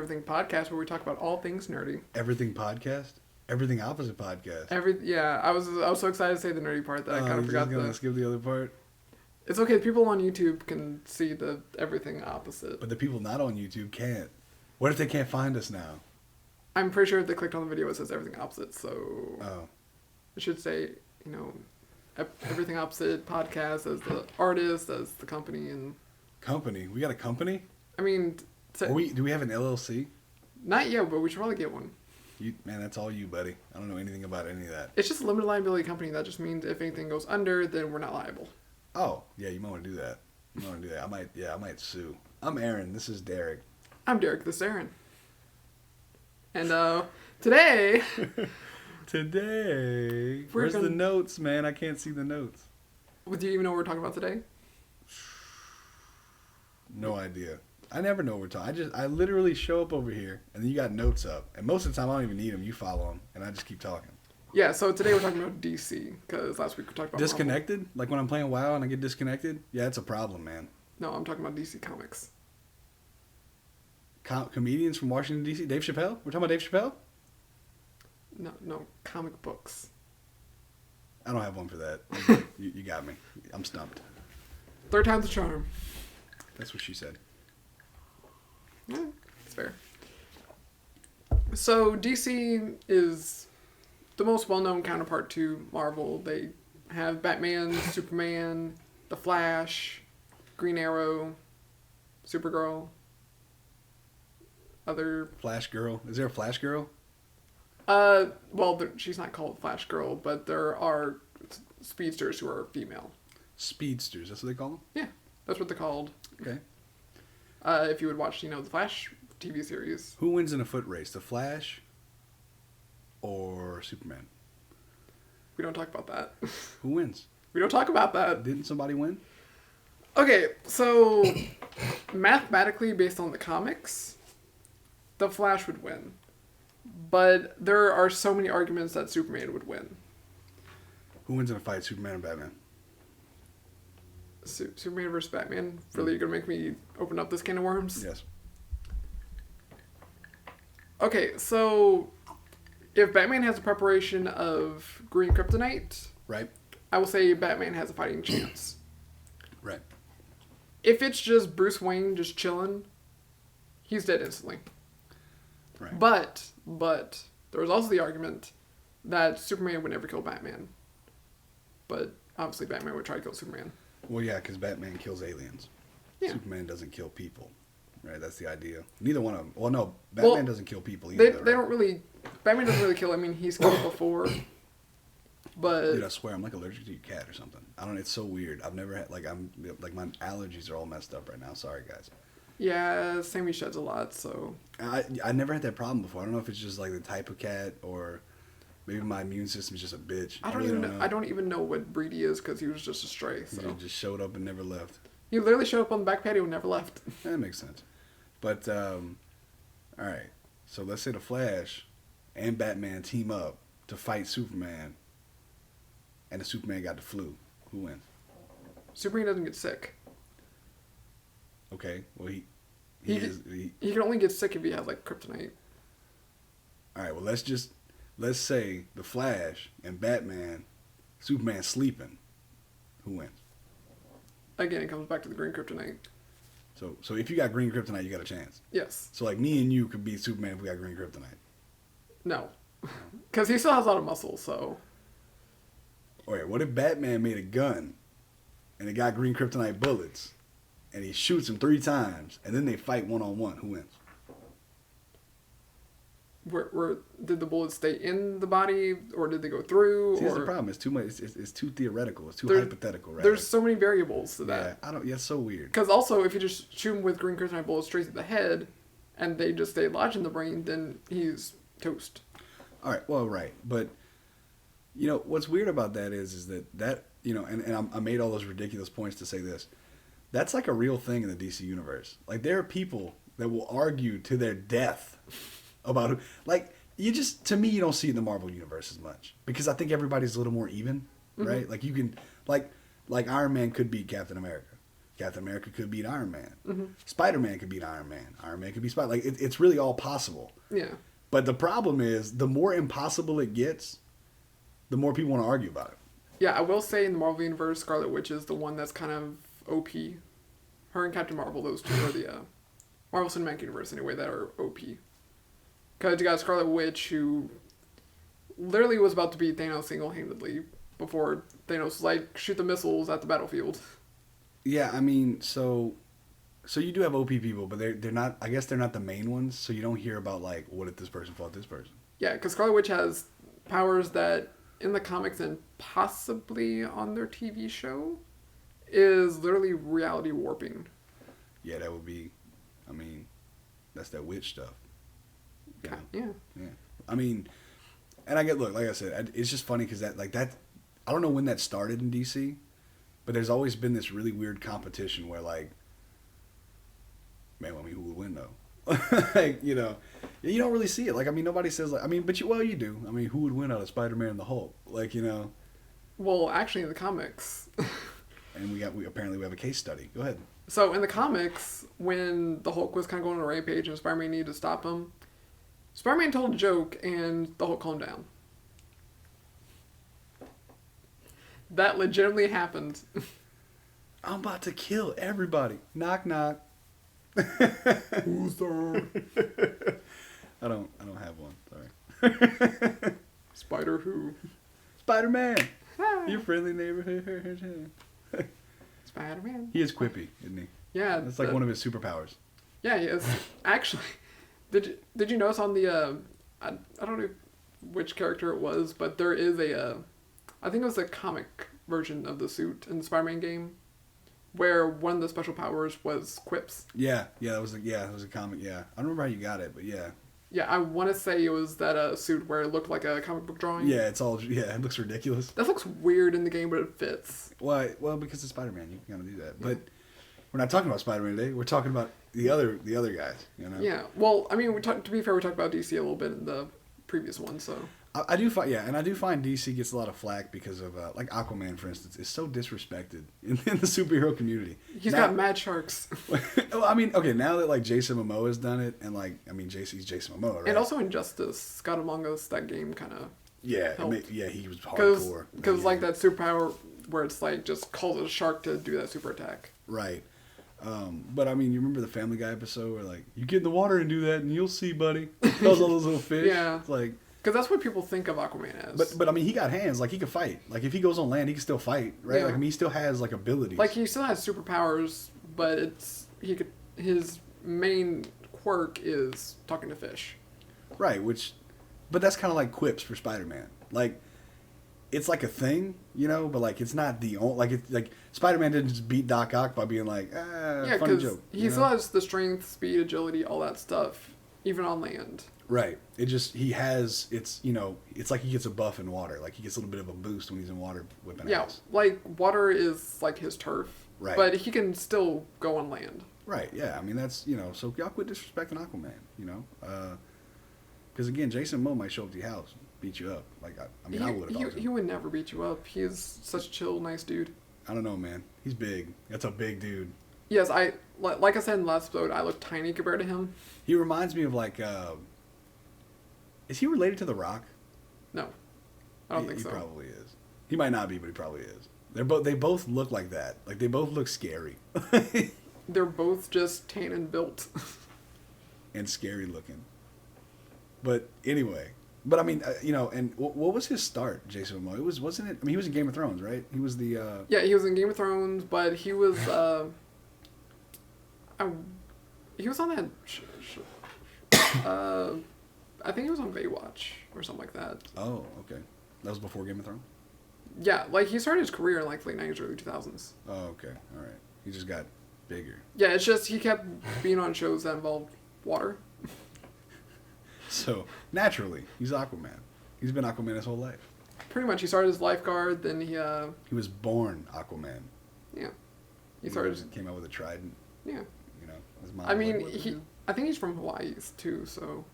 Everything podcast where we talk about all things nerdy. Everything podcast? Everything opposite podcast. I was so excited to say the nerdy part that I kind of forgot to skip the other part. It's okay. People on YouTube can see the everything opposite. But the people not on YouTube can't. What if they can't find us now? I'm pretty sure if they clicked on the video, it says everything opposite. So it should say, everything opposite podcast as the artist, as the company, and company. We got a company. I mean, do we have an LLC? Not yet, but we should probably get one. Man, that's all you, buddy. I don't know anything about any of that. It's just a limited liability company. That just means if anything goes under, then we're not liable. Oh, yeah, you might want to do that. I might sue. I'm Aaron. This is Derek. I'm Derek. This is Aaron. And today... Where's the notes, man? I can't see the notes. Do you even know what we're talking about today? No idea. I never know what we're talking. I literally show up over here, and then you got notes up. And most of the time, I don't even need them. You follow them, and I just keep talking. Yeah, so today we're talking about DC, because last week we talked about disconnected? Marvel. Like when I'm playing WoW and I get disconnected? Yeah, it's a problem, man. No, I'm talking about DC Comics. Comedians from Washington, D.C.? Dave Chappelle? We're talking about Dave Chappelle? No, comic books. I don't have one for that. You got me. I'm stumped. Third time's a charm. That's what she said. Yeah, it's fair. So DC is the most well-known counterpart to Marvel. They have Batman, Superman, The Flash, Green Arrow, Supergirl, other... Flash Girl. Is there a Flash Girl? Well, she's not called Flash Girl, but there are speedsters who are female. Speedsters, that's what they call them? Yeah, that's what they're called. Okay. If you would watch, the Flash TV series. Who wins in a foot race, the Flash or Superman? We don't talk about that. Who wins? We don't talk about that. Didn't somebody win? Okay, so mathematically, based on the comics, the Flash would win. But there are so many arguments that Superman would win. Who wins in a fight, Superman or Batman? Superman versus Batman? Really, you're going to make me open up this can of worms? Yes. Okay, so if Batman has a preparation of green kryptonite, right, I will say Batman has a fighting chance. Right. If it's just Bruce Wayne just chilling, he's dead instantly. Right. But there was also the argument that Superman would never kill Batman. But obviously Batman would try to kill Superman. Well, yeah, because Batman kills aliens. Yeah. Superman doesn't kill people. Right, that's the idea. Neither one of them. Well, no, Batman doesn't kill people either. They don't really... Batman doesn't really kill. I mean, he's killed before. But... Dude, I swear, I'm like allergic to your cat or something. I don't know, it's so weird. I've never had... my allergies are all messed up right now. Sorry, guys. Yeah, Sammy sheds a lot, so... I never had that problem before. I don't know if it's just like the type of cat or maybe my immune system is just a bitch. I don't even know what breed he is because he was just a stray. So. He just showed up and never left. He literally showed up on the back patio and never left. That makes sense. But, all right. So let's say the Flash and Batman team up to fight Superman and the Superman got the flu. Who wins? Superman doesn't get sick. Okay. Well, he can only get sick if he has, kryptonite. All right. Well, let's say the Flash and Batman, Superman sleeping. Who wins? Again, it comes back to the green kryptonite. So if you got green kryptonite, you got a chance. Yes. So me and you could beat Superman if we got green kryptonite. No. Because he still has a lot of muscle, so... Alright, what if Batman made a gun and it got green kryptonite bullets and he shoots him 3 times and then they fight one-on-one? Who wins? Where did the bullets stay in the body or did they go through? See, that's the problem. It's too much. It's too theoretical. It's too hypothetical. Rather. There's so many variables to that. Yeah, it's so weird. Because also, if you just shoot him with green kryptonite bullets straight to the head, and they just stay lodged in the brain, then he's toast. All right. Well, right, but what's weird about that is that and I made all those ridiculous points to say this. That's like a real thing in the DC universe. Like there are people that will argue to their death about who, to me, you don't see it in the Marvel universe as much because I think everybody's a little more even, right? Like you can, like Iron Man could beat Captain America, Captain America could beat Iron Man. Mm-hmm. Spider-Man could beat Iron Man. Iron Man could beat Spider. Like it's really all possible. Yeah. But the problem is, the more impossible it gets, the more people want to argue about it. Yeah, I will say in the Marvel Universe, Scarlet Witch is the one that's kind of OP. Her and Captain Marvel, those two are the Marvel Cinematic Universe anyway that are OP. Because you got Scarlet Witch who literally was about to beat Thanos single-handedly before Thanos was like, shoot the missiles at the battlefield. Yeah, I mean, so you do have OP people, but they're not. I guess they're not the main ones. So you don't hear about like, what if this person fought this person? Yeah, because Scarlet Witch has powers that in the comics and possibly on their TV show is literally reality warping. Yeah, that would be. I mean, that's that witch stuff. You know? Yeah. Yeah. I mean, and I get like I said, it's just funny because that I don't know when that started in DC, but there's always been this really weird competition where like, man, I mean, who would win though? Like, you know, you don't really see it. Like, I mean, nobody says like, I mean, but you do. I mean, who would win out of Spider-Man and the Hulk? Like, you know. Well, actually, in the comics. And we apparently have a case study. Go ahead. So in the comics, when the Hulk was kind of going on a rampage and Spider-Man needed to stop him, Spider-Man told a joke and the Hulk calmed down. That legitimately happened. I'm about to kill everybody. Knock knock. Who's there? I don't have one. Sorry. Spider who? Spider-Man. Your friendly neighborhood. Spider-Man. He is quippy, isn't he? Yeah. That's like one of his superpowers. Yeah, he is. Actually, did you notice on the I don't know which character it was, but there is I think it was a comic version of the suit in the Spider-Man game, where one of the special powers was quips. Yeah, that was a comic. Yeah, I don't remember how you got it, but yeah. Yeah, I want to say it was that suit where it looked like a comic book drawing. Yeah, it looks ridiculous. That looks weird in the game, but it fits. Why? Well, because it's Spider-Man, you can kind of do that. Yeah. But we're not talking about Spider-Man today. We're talking about the other guys. You know. Yeah. Well, I mean, to be fair, we talked about DC a little bit in the previous one, so. I do find DC gets a lot of flack because of like Aquaman, for instance, is so disrespected in the superhero community. He's got mad sharks. Well, I mean, okay, now that like Jason Momoa has done it, and like I mean, he's Jason Momoa, right? And also Injustice, Scott Among Us, that game kind of. Yeah, he was hardcore. Because like that superpower where it's like just calls a shark to do that super attack. Right. But I mean, you remember the Family Guy episode where like you get in the water and do that, and you'll see, buddy. Those all those little fish. Yeah. It's like. Because that's what people think of Aquaman as. But I mean, he got hands. Like, he could fight. Like, if he goes on land, he can still fight, right? Yeah. Like, I mean, he still has, like, abilities. Like, he still has superpowers, but his main quirk is talking to fish. Right, but that's kind of like quips for Spider-Man. Like, it's like a thing, you know, but, like, it's not the only... Like, Spider-Man didn't just beat Doc Ock by being like, yeah, funny joke. He still has the strength, speed, agility, all that stuff, even on land. Right. It's like he gets a buff in water. Like, he gets a little bit of a boost when he's in water whipping ass. Yeah, like, water is, like, his turf. Right. But he can still go on land. Right, yeah. I mean, that's, so y'all quit disrespecting Aquaman, Because, again, Jason Momoa might show up to your house and beat you up. Like, I mean, I would have. He would never beat you up. He is such a chill, nice dude. I don't know, man. He's big. That's a big dude. Yes, like I said in the last episode, I look tiny compared to him. He reminds me of, like, is he related to The Rock? No, I don't think so. He probably is. He might not be, but he probably is. They both look like that. Like, they both look scary. They're both just tan and built. And scary looking. But anyway, I mean, and what was his start, Jason Momoa? Wasn't it? I mean, he was in Game of Thrones, right? He was the. Yeah, he was in Game of Thrones, but he was. He was on that. I think he was on Baywatch or something like that. Oh, okay. That was before Game of Thrones? Yeah, like he started his career in like late 90s, early 2000s. Oh, okay. All right. He just got bigger. Yeah, it's just he kept being on shows that involved water. So, naturally, he's Aquaman. He's been Aquaman his whole life. Pretty much. He started as lifeguard, then he... He was born Aquaman. Yeah. He came out with a trident. Yeah. His mom I mean, I think he's from Hawaii, too, so...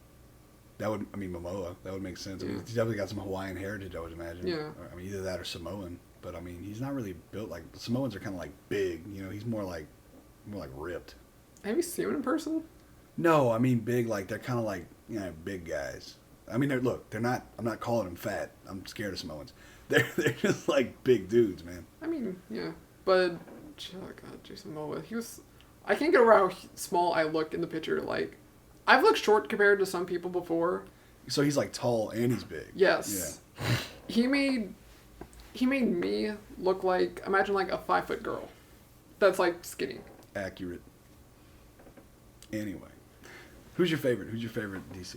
Momoa. That would make sense. Yeah. I mean, he's definitely got some Hawaiian heritage, I would imagine. Yeah. Or, I mean, either that or Samoan. but I mean, he's not really built like Samoans are kind of like big. You know, he's more like ripped. Have you seen him in person? No, I mean big. Like they're kind of like big guys. I mean, they're not. I'm not calling them fat. I'm scared of Samoans. They're just like big dudes, man. I mean, yeah, but oh God, Jason Momoa. He was. I can't get over how small I look in the picture. Like, I've looked short compared to some people before. So he's like tall and he's big. Yes. Yeah. He made me look like, imagine like a 5-foot girl. That's like skinny. Accurate. Anyway, who's your favorite? Who's your favorite DC?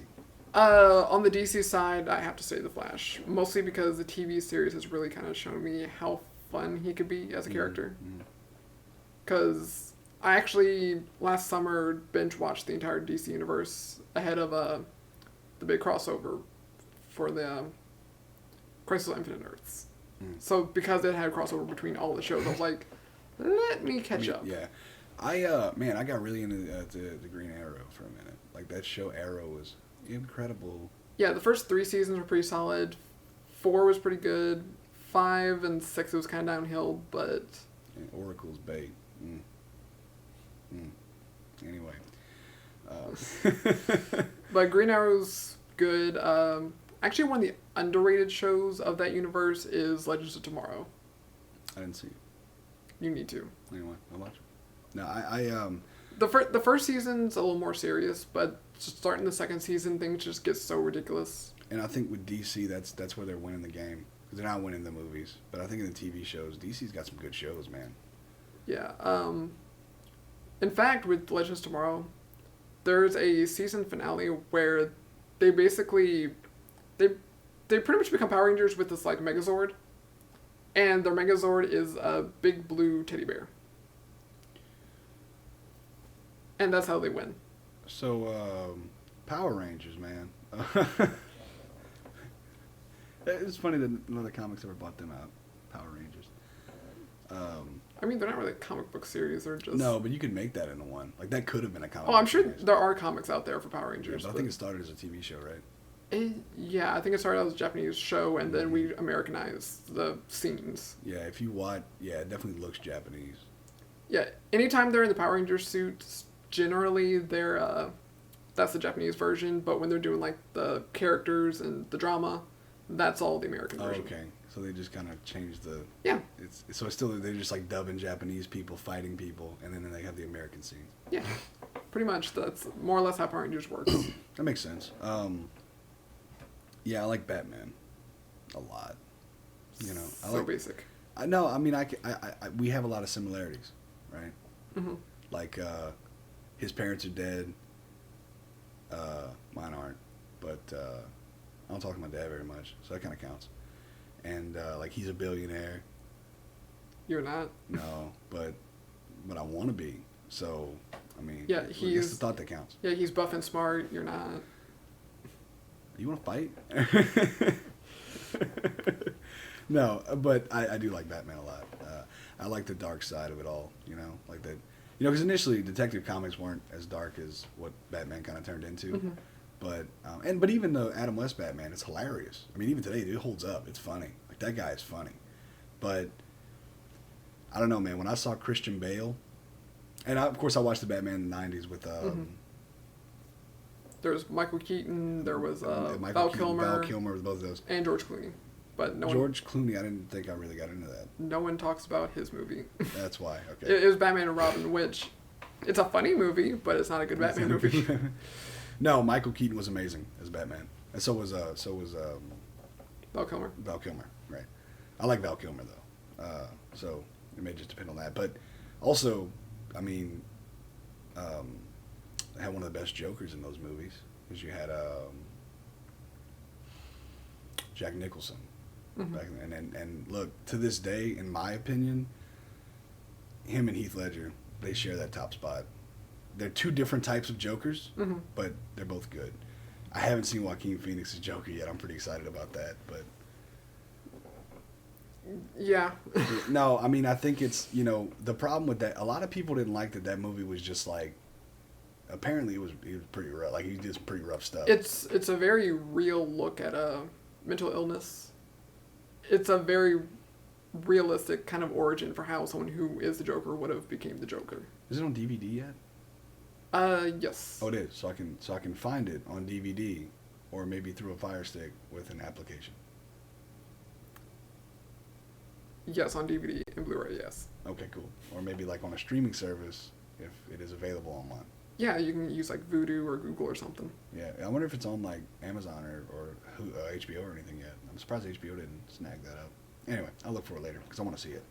On the DC side, I have to say The Flash, mostly because the TV series has really kind of shown me how fun he could be as a character. Because I actually last summer binge watched the entire DC universe ahead of the big crossover for the Crisis on Infinite Earths. So because it had a crossover between all the shows, I was like, let me catch up. Yeah. I got really into the Green Arrow for a minute. Like that show Arrow was incredible. Yeah, the first 3 seasons were pretty solid. 4 was pretty good. 5 and 6 it was kind of downhill, but Oracle's bait. Anyway, but Green Arrow's good. Actually, one of the underrated shows of that universe is Legends of Tomorrow. I didn't see it. You need to. Anyway, how much? No, I The first season's a little more serious, but starting the second season, things just get so ridiculous. And I think with DC, that's where they're winning the game. Because they're not winning the movies. But I think in the TV shows, DC's got some good shows, man. Yeah. In fact, with Legends Tomorrow, there's a season finale where they basically they pretty much become Power Rangers with this like Megazord, and their Megazord is a big blue teddy bear, and that's how they win. So, Power Rangers, man. It's funny that none of the comics ever bought them out. Power Rangers. I mean, they're not really a comic book series. They're just... No, but you could make that into one. Like, that could have been a comic book I'm sure series. there are comics out there for Power Rangers. Yeah, but I think it started as a TV show, right? Yeah, I think it started as a Japanese show, and then we Americanized the scenes. Yeah, if you watch... Yeah, it definitely looks Japanese. Yeah, anytime they're in the Power Ranger suits, generally they're... that's the Japanese version, but when they're doing, like, the characters and the drama, that's all the American version. Oh, okay. So they just kind of changed the... Yeah. So it's still... They're just, like, dubbing Japanese people, fighting people, and then they have the American scenes. Yeah. Pretty much. That's more or less how Power Rangers works. That makes sense. Yeah, I like Batman a lot. You know, I so like, basic. I know. I mean, we have a lot of similarities, right? Mm-hmm. Like, his parents are dead. Mine aren't, but I don't talk to my dad very much, so that kind of counts. And like, he's a billionaire. You're not. No, but I want to be. So, I mean, yeah, he's the thought that counts. Yeah, he's buff and smart. You're not. You want to fight? No, but I do like Batman a lot. I like the dark side of it all, you know, like that. You know, because initially Detective Comics weren't as dark as what Batman kind of turned into. Mm-hmm. But even the Adam West Batman, it's hilarious. I mean, even today, it holds up. It's funny. Like, that guy is funny. But I don't know, man. When I saw Christian Bale, and of course I watched the Batman in the 90s with... There was Michael Keaton, there was Val Kilmer. Val Kilmer with both of those. And George Clooney. But George Clooney, I didn't think I really got into that. No one talks about his movie. That's why, okay. It was Batman and Robin, which... It's a funny movie, but it's not a good Batman movie. No, Michael Keaton was amazing as Batman. And so was Val Kilmer. Val Kilmer, right. I like Val Kilmer, though. So it may just depend on that. But also, I mean, had one of the best Jokers in those movies. Because you had Jack Nicholson. Mm-hmm. Back then. And look, to this day, in my opinion, him and Heath Ledger, they share that top spot. They're two different types of Jokers, Mm-hmm. but they're both good. I haven't seen Joaquin Phoenix's Joker yet. I'm pretty excited about that, but... Yeah. No, I mean, I think it's, you know, the problem with that, a lot of people didn't like that movie was just like, apparently he was pretty rough. Like, he did some pretty rough stuff. It's a very real look at mental illness. It's a very realistic kind of origin for how someone who is the Joker would have became the Joker. Is it on DVD yet? Yes. Oh, it is. So I can find it on DVD, or maybe through a Fire Stick with an application. Yes, on DVD and Blu-ray, yes. Okay, cool. Or maybe like on a streaming service if it is available online. Yeah, you can use like Vudu or Google or something. Yeah, I wonder if it's on like Amazon or HBO or anything yet. I'm surprised HBO didn't snag that up. Anyway, I'll look for it later because I want to see it.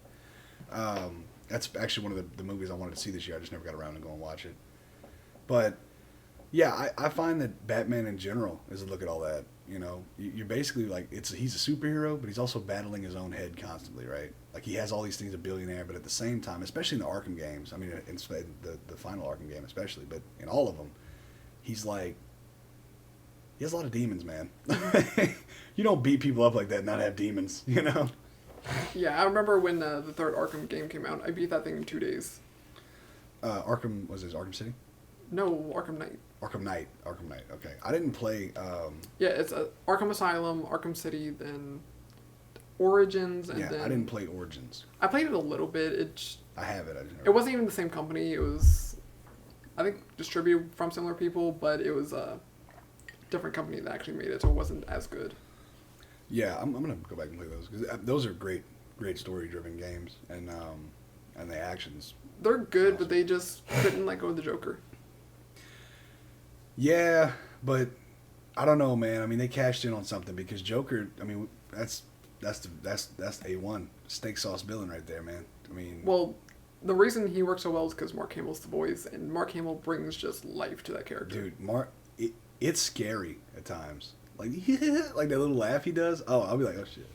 That's actually one of the movies I wanted to see this year. I just never got around to go and watch it. But yeah, I find that Batman in general is a look at all that. You know, you're basically like he's a superhero, but he's also battling his own head constantly, right? Like he has all these things, a billionaire, but at the same time, especially in the Arkham games, I mean, in the final Arkham game especially, but in all of them, he's like, he has a lot of demons, man. You don't beat people up like that and not have demons, you know? Yeah, I remember when the third Arkham game came out. I beat that thing in 2 days. Arkham, was it Arkham City? No, Arkham Knight. Arkham Knight. Okay. I didn't play. Yeah, it's Arkham Asylum, Arkham City, then Origins, and then I didn't play Origins. I played it a little bit. I have it. It wasn't even the same company. It was, I think, distributed from similar people, but it was a different company that actually made it, so it wasn't as good. Yeah, I'm gonna go back and play those because those are great story-driven games, and the actions. They're good, but they just couldn't let go of the Joker. Yeah, but I don't know, man. I mean, they cashed in on something because Joker. I mean, that's A1 steak sauce villain right there, man. I mean, well, the reason he works so well is because Mark Hamill's the voice, and Mark Hamill brings just life to that character. Dude, it's scary at times. Like, like that little laugh he does. Oh, I'll be like, oh shit.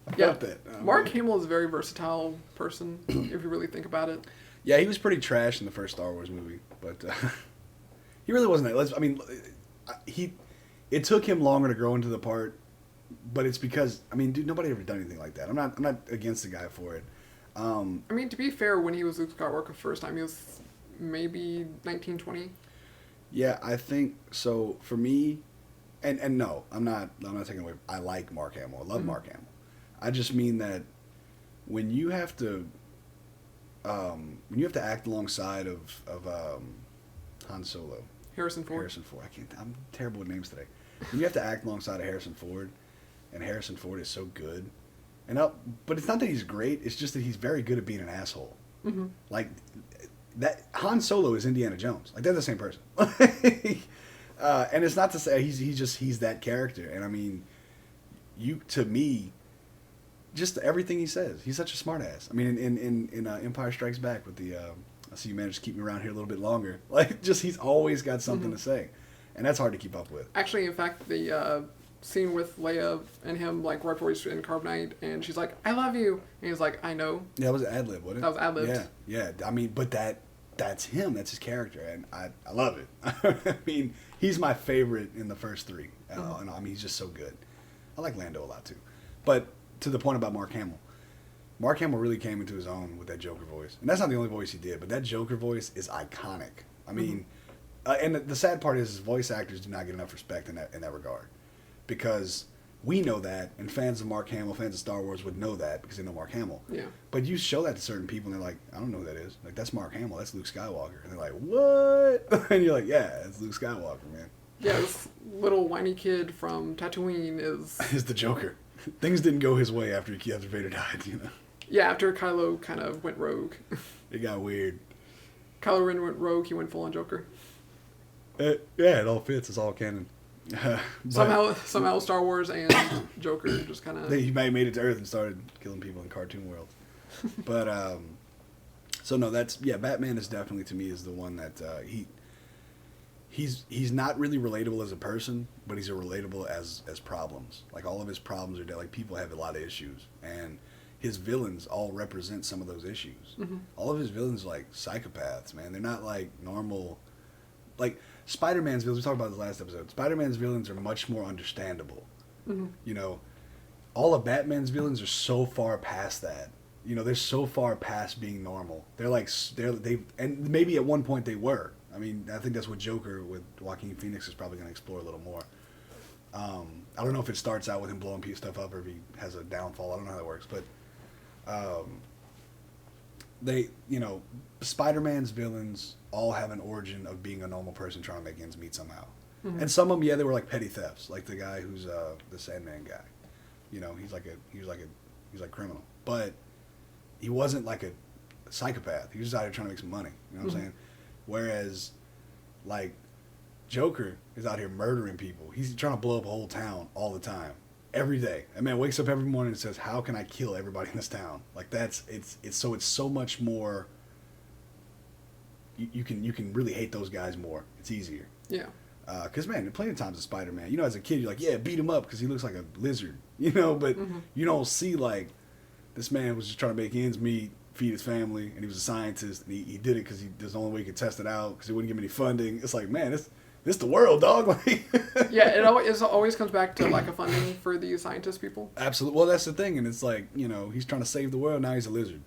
I felt that. Mark Hamill is a very versatile person, if you really think about it. Yeah, he was pretty trash in the first Star Wars movie, but he really wasn't that. I mean, it took him longer to grow into the part, but it's because, I mean, dude, nobody ever done anything like that. I'm not against the guy for it. I mean, to be fair, when he was Luke Skywalker the first time, he was maybe 19, 20. Yeah, I think so. For me, and no, I'm not taking away. I like Mark Hamill. I love Mark Hamill. I just mean that when you have to act alongside of Han Solo, Harrison Ford. I'm terrible with names today. When you have to act alongside of Harrison Ford, and Harrison Ford is so good, but it's not that he's great. It's just that he's very good at being an asshole. Mm-hmm. Like that, Han Solo is Indiana Jones. Like they're the same person. And it's not to say he's that character. And I mean, to me, just everything he says, he's such a smartass. I mean, in Empire Strikes Back with the I see you managed to keep me around here a little bit longer. Like, just he's always got something to say, and that's hard to keep up with. Actually, in fact, the scene with Leia and him, like right before he's in Carbonite, and she's like, "I love you," and he's like, "I know." Yeah, that was ad lib, wasn't it? That was ad lib. Yeah. I mean, but that's him. That's his character, and I love it. I mean, he's my favorite in the first three. And I mean, he's just so good. I like Lando a lot too, but to the point about Mark Hamill. Mark Hamill really came into his own with that Joker voice. And that's not the only voice he did, but that Joker voice is iconic. I mean, and the sad part is voice actors do not get enough respect in that regard. Because we know that, and fans of Mark Hamill, fans of Star Wars would know that because they know Mark Hamill. Yeah. But you show that to certain people, and they're like, I don't know who that is. Like, that's Mark Hamill. That's Luke Skywalker. And they're like, what? And you're like, yeah, it's Luke Skywalker, man. Yeah, this little whiny kid from Tatooine is the Joker. Things didn't go his way after Vader died, you know. Yeah, after Kylo kind of went rogue. It got weird. Kylo Ren went rogue, he went full on Joker. Yeah, it all fits. It's all canon. Somehow Star Wars and Joker just kind of... He made it to Earth and started killing people in cartoon world. But, so no, Batman is definitely, to me, is the one that he's not really relatable as a person, but he's relatable as problems. Like, all of his problems are, like, people have a lot of issues. And his villains all represent some of those issues. Mm-hmm. All of his villains are like psychopaths, man. They're not like normal. Like Spider-Man's villains, we talked about this last episode. Spider-Man's villains are much more understandable. Mm-hmm. You know, all of Batman's villains are so far past that. You know, they're so far past being normal. And maybe at one point they were. I mean, I think that's what Joker with Joaquin Phoenix is probably going to explore a little more. I don't know if it starts out with him blowing stuff up or if he has a downfall. I don't know how that works, but Spider-Man's villains all have an origin of being a normal person trying to make ends meet somehow. Mm-hmm. And some of them, yeah, they were like petty thefts, like the guy who's the Sandman guy. He's like criminal, but he wasn't like a psychopath. He was just out here trying to make some money. You know what I'm saying? Whereas, like, Joker is out here murdering people. He's trying to blow up a whole town all the time, every day. That man wakes up every morning and says, "How can I kill everybody in this town?" Like it's so much more. You can really hate those guys more. It's easier. Yeah. Because man, plenty of times with Spider-Man, as a kid, you're like, yeah, beat him up because he looks like a lizard, But you don't see like this man was just trying to make ends meet, feed his family, and he was a scientist, and he did it because there's the only way he could test it out because he wouldn't give him any funding. It's like, man, this the world, dog. Like, yeah, it always comes back to lack of funding for these scientist people. Absolutely. Well, that's the thing, and it's like, he's trying to save the world. Now he's a lizard.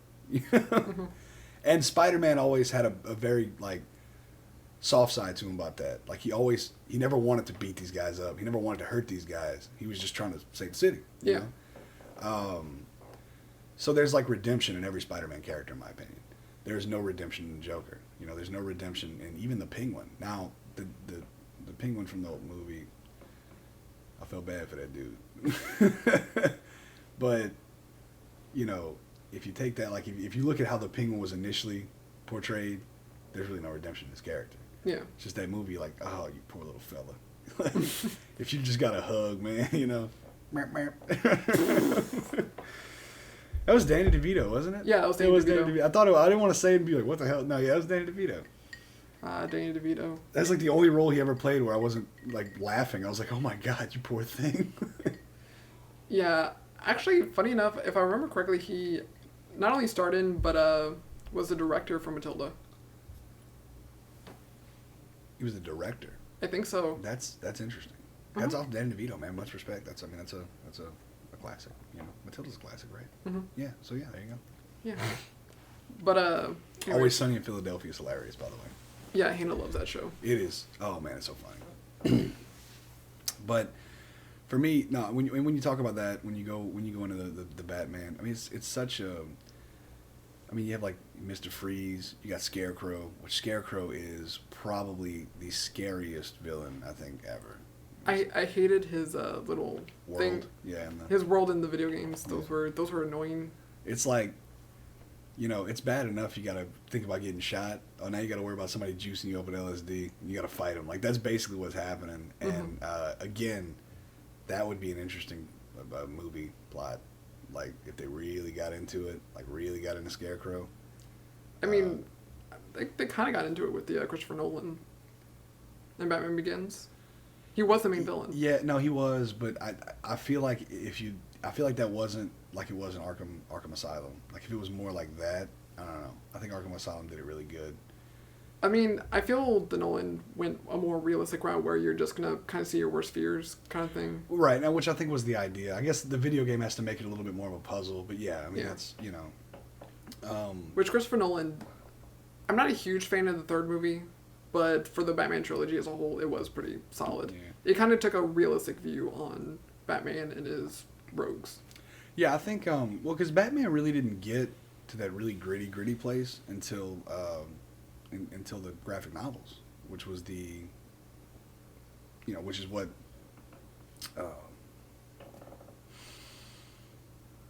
And Spider-Man always had a very like soft side to him about that. Like he never wanted to beat these guys up. He never wanted to hurt these guys. He was just trying to save the city. You know? So there's like redemption in every Spider-Man character, in my opinion. There's no redemption in the Joker. There's no redemption in even the Penguin. Now, the Penguin from the old movie, I felt bad for that dude. But, if you take that, like if you look at how the Penguin was initially portrayed, there's really no redemption in his character. Yeah. It's just that movie, like, oh, you poor little fella. If you just got a hug, man, That was Danny DeVito, wasn't it? Yeah, that was Danny DeVito. I didn't want to say it and be like, what the hell? No, yeah, that was Danny DeVito. Danny DeVito. That's like the only role he ever played where I wasn't like laughing. I was like, oh my God, you poor thing. Yeah. Actually, funny enough, if I remember correctly, he not only starred in, but was the director for Matilda. He was the director. I think so. That's interesting. That's off Danny DeVito, man. Much respect. That's a classic. Matilda's a classic, right? Mm-hmm. Yeah. So yeah, there you go. Yeah. But Always Sunny in Philadelphia is hilarious, by the way. Yeah, Hannah loves that show. It is. Oh man, it's so funny. But for me, no. When you talk about that, when you go into the Batman, I mean, it's such a. I mean, you have like Mr. Freeze. You got Scarecrow, which Scarecrow is probably the scariest villain I think ever. I hated his little world. Thing. Yeah. His world in the video games. Those were annoying. It's like, it's bad enough you got to think about getting shot. Oh, now you got to worry about somebody juicing you up with LSD. You got to fight them. Like, that's basically what's happening. And, again, that would be an interesting movie plot. Like, if they really got into it, like, really got into Scarecrow. I mean, they kind of got into it with the Christopher Nolan and Batman Begins. He was the main villain. Yeah, no, he was, but I feel like that wasn't like it was in Arkham Asylum. Like if it was more like that, I don't know. I think Arkham Asylum did it really good. I mean, I feel the Nolan went a more realistic route where you're just gonna kind of see your worst fears, kind of thing. Right, now which I think was the idea. I guess the video game has to make it a little bit more of a puzzle, but yeah, I mean that's Which Christopher Nolan, I'm not a huge fan of the third movie. But for the Batman trilogy as a whole, it was pretty solid. Yeah. It kind of took a realistic view on Batman and his rogues. Yeah, I think, because Batman really didn't get to that really gritty place until the graphic novels, which was which is what,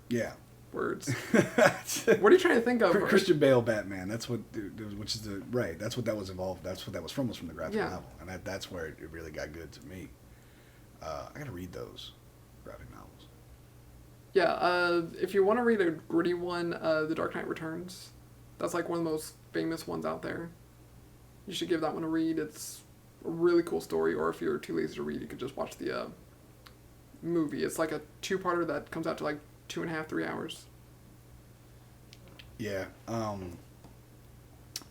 yeah. Words. What are you trying to think of? Christian Bale Batman. That's what, which is that's what that was involved. That's what that was from the graphic novel, and that's where it really got good to me. I got to read those graphic novels. Yeah, if you want to read a gritty one, The Dark Knight Returns. That's like one of the most famous ones out there. You should give that one a read. It's a really cool story. Or if you're too lazy to read, you could just watch the movie. It's like a 2-parter that comes out to like 2.5, 3 hours. Yeah.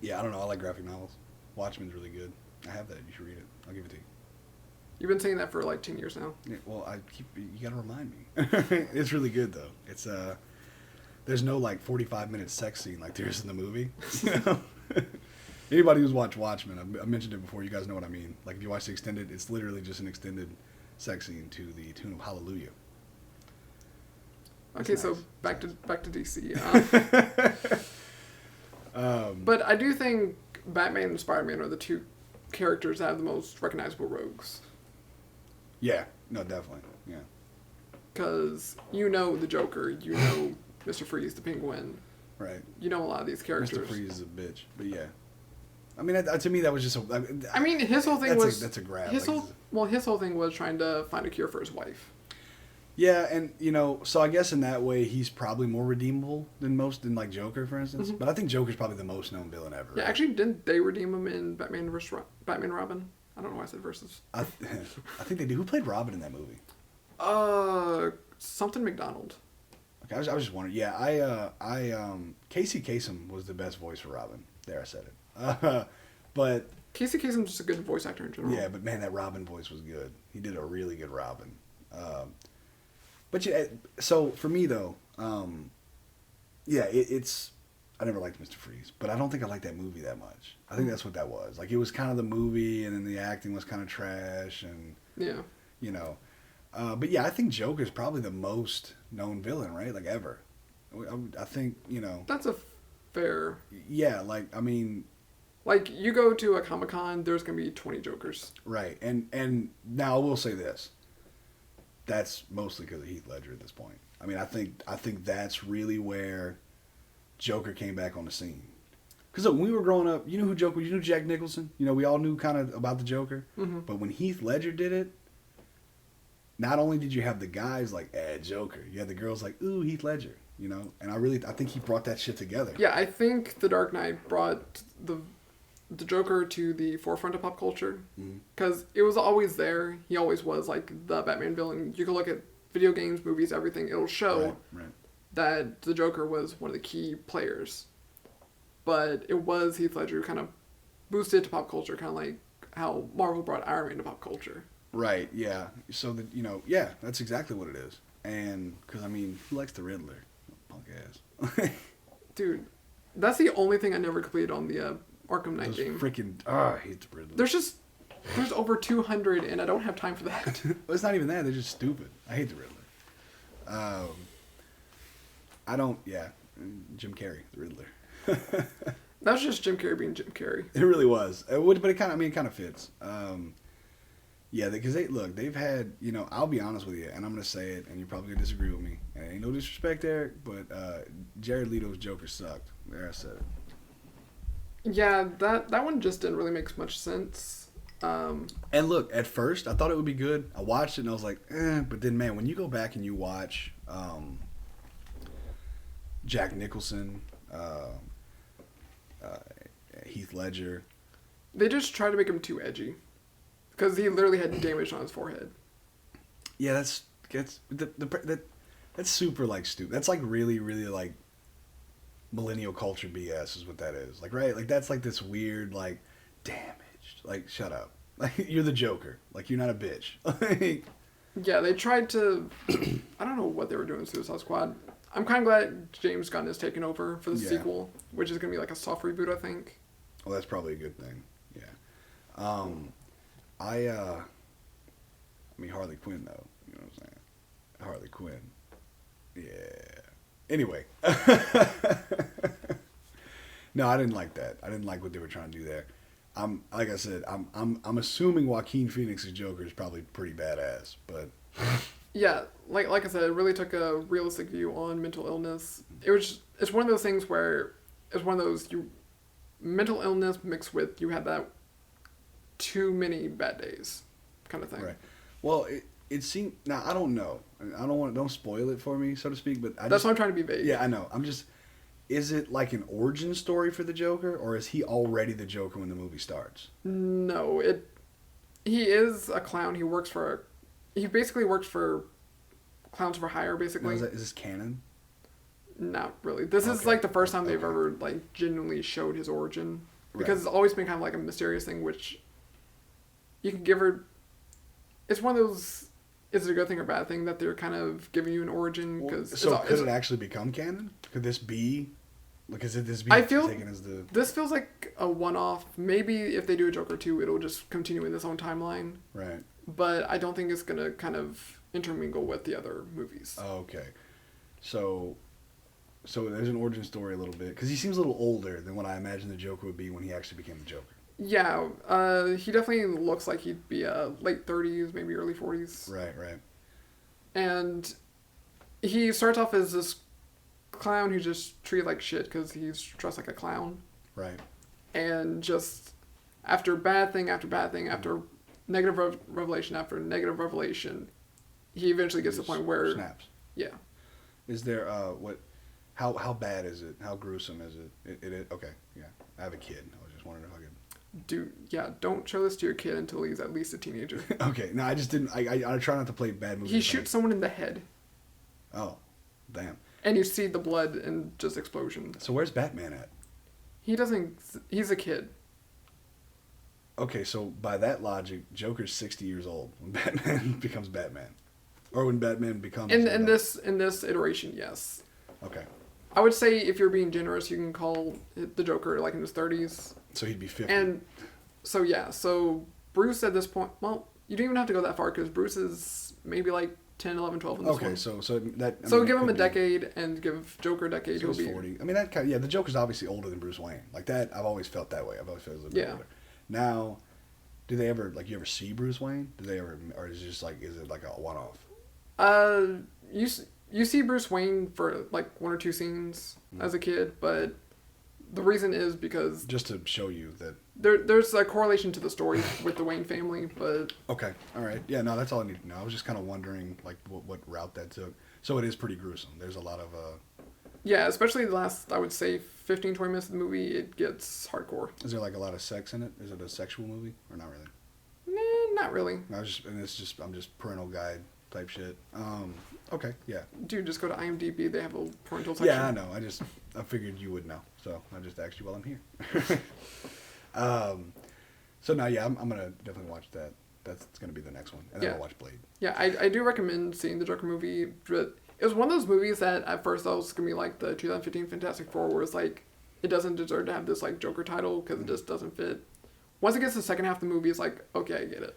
Yeah, I don't know. I like graphic novels. Watchmen's really good. I have that. You should read it. I'll give it to you. You've been saying that for like 10 years now. Yeah, well, you gotta remind me. It's really good though. It's there's no like 45-minute sex scene like there is in the movie. Anybody who's watched Watchmen, I mentioned it before. You guys know what I mean. Like if you watch the extended, it's literally just an extended sex scene to the tune of Hallelujah. Okay, That's so nice. back That's to DC. nice. But I do think Batman and Spider-Man are the two characters that have the most recognizable rogues. Yeah, no, definitely. Yeah. Because you know the Joker, you know Mr. Freeze, the Penguin, Right. you know a lot of these characters. Mr. Freeze is a bitch, but yeah. I mean, to me, that was just a. I mean, his whole thing was that's a grab. His Like, his whole thing was trying to find a cure for his wife. yeah, and so I guess in that way, he's probably more redeemable than like Joker, for instance. Mhm. But I think Joker's probably the most known villain ever. Yeah, right? actually, didn't they redeem him in Batman vs. Batman Robin? I don't know why I said versus. I think they do. Who played Robin in that movie? Something McDonald. Okay, I was just wondering. Yeah, Casey Kasem was the best voice for Robin. There, I said it. But Casey Kasem's just a good voice actor in general. yeah, but man, that Robin voice was good. He did a really good Robin. But yeah, so for me though, yeah, it's. I never liked Mr. Freeze, but I don't think I liked that movie that much. I think that's what that was. Like, it was kind of the movie, and then the acting was kind of trash, and Yeah. you know. But yeah, I think Joker's probably the most known villain, right? Like, ever. I think, That's a fair. yeah, like, I mean, Like, you go to a Comic-Con, there's going to be 20 Jokers. right. And now I will say this. That's mostly because of Heath Ledger at this point. I mean, I think that's really where Joker came back on the scene. Because look, when we were growing up, you knew who Joker was. You knew Jack Nicholson. We all knew kind of about the Joker. Mm-hmm. But when Heath Ledger did it, not only did you have the guys like, Joker, you had the girls like, ooh, Heath Ledger. And I think he brought that shit together. Yeah, I think The Dark Knight brought the Joker to the forefront of pop culture. Because it was always there. He always was, like, the Batman villain. You can look at video games, movies, everything. It'll show Right. that the Joker was one of the key players. But it was Heath Ledger who kind of boosted it to pop culture, kind of like how Marvel brought Iron Man to pop culture. Right, yeah. So that yeah, that's exactly what it is. And because I mean, who likes the Riddler? Punk ass. Dude, that's the only thing I never completed on the Arkham Knight Those game. freaking I hate the Riddler. There's over 200, and I don't have time for that. Well, it's not even that. They're just stupid. I hate the Riddler. I don't. Yeah, Jim Carrey, the Riddler. That was just Jim Carrey being Jim Carrey. It really was. But it kind of fits. Yeah, because they've had, I'll be honest with you, and I'm gonna say it, and you're probably gonna disagree with me. And ain't no disrespect, Eric, but Jared Leto's Joker sucked. There, I said it. Yeah, that one just didn't really make much sense. And look, at first I thought it would be good. I watched it and I was like, but then man, when you go back and you watch Jack Nicholson, Heath Ledger, They just tried to make him too edgy. Because he literally had damage on his forehead. yeah, that's super like stupid. That's like really really like millennial culture BS is what that is. Like, right? Like, that's like this weird like damaged. Like, shut up. Like, you're the Joker. Like, you're not a bitch. Like, Yeah, they tried to... I don't know what they were doing in Suicide Squad. I'm kind of glad James Gunn is taking over for the Yeah. sequel, which is going to be like a soft reboot, I think. well, that's probably a good thing. Yeah. I mean, Harley Quinn, though. You know what I'm saying? Harley Quinn. Yeah. Anyway. No, I didn't like that. I didn't like what they were trying to do there. Like I said, I'm assuming Joaquin Phoenix's Joker is probably pretty badass, but Yeah, like I said, it really took a realistic view on mental illness. It's one of those things where it's one of those mental illness mixed with you had that too many bad days kind of thing. right. Well, it seemed, now I don't know. I don't spoil it for me, so to speak, but That's why I'm trying to be vague. yeah, I know. Is it like an origin story for the Joker, or is he already the Joker when the movie starts? No, he is a clown. He basically works for Clowns for Hire, Now, basically. is this canon? Not really. This is Okay. like the first time they've Okay. ever like genuinely showed his origin, because Right. it's always been kind of like a mysterious thing, which you can give her. It's one of those. Is it a good thing or bad thing that they're kind of giving you an origin? Because So could it actually become canon? Could this be? Like, is it this be I feel- taken as the? this feels like a one-off. Maybe if they do a Joker 2, it'll just continue in its own timeline. Right. but I don't think it's gonna kind of intermingle with the other movies. Oh, okay. So, so there's an origin story a little bit because he seems a little older than what I imagined the Joker would be when he actually became the Joker. Yeah, he definitely looks like he'd be late 30s, maybe early 40s. Right, right. And he starts off as this clown who's just treated like shit because he's dressed like a clown. Right. And just after bad thing after bad thing, after negative revelation after negative revelation, he eventually gets to the point where... Snaps. Yeah. Is there, what, how bad is it? How gruesome is it? Okay, yeah. I have a kid. I was just wondering if I could... Don't show this to your kid until he's at least a teenager. Okay, no, I just didn't. I try not to play bad movies. He shoots someone in the head. Oh, damn. And you see the blood and just explosion. So where's Batman at? He doesn't. He's a kid. Okay, so by that logic, Joker's 60 years old when Batman becomes Batman, or when Batman becomes. In this iteration, yes. Okay. I would say if you're being generous, you can call the Joker like in his 30s. So he'd be 50. And so yeah, so Bruce at this point, well, you don't even have to go that far because Bruce is maybe like 10, 11, 12 in this one. Okay, so that. I So mean, give it him a could be- decade and give Joker a decade. So He'll he's be 40. I mean, that kind of, yeah, the Joker's obviously older than Bruce Wayne. Like that, I've always felt that way. I've always felt he's a little bit older. Now, do they ever, like, you ever see Bruce Wayne? Do they ever, or is it just like, is it like a one-off? You see Bruce Wayne for like one or two scenes as a kid, but the reason is because Just to show you that. there's a correlation to the story with the Wayne family, but Okay, all right. Yeah, no, that's all I need to know. I was just kind of wondering, like, what route that took. So it is pretty gruesome. There's a lot of, yeah, especially the last, I would say, 15, 20 minutes of the movie, it gets hardcore. is there like a lot of sex in it? Is it a sexual movie or not really? Nah, not really. I'm just parental guide type shit. Okay, yeah. Dude, just go to IMDb. They have a parental section. Yeah, I know. I figured you would know, so I just asked you while I'm here. So now, yeah, I'm gonna definitely watch that. That's gonna be the next one, and then Yeah. I'll watch Blade. Yeah, I do recommend seeing the Joker movie, but it was one of those movies that at first I was going to be like the 2015 Fantastic Four, where it's like, it doesn't deserve to have this like Joker title because it just doesn't fit. Once it gets to the second half of the movie, it's like, okay, I get it.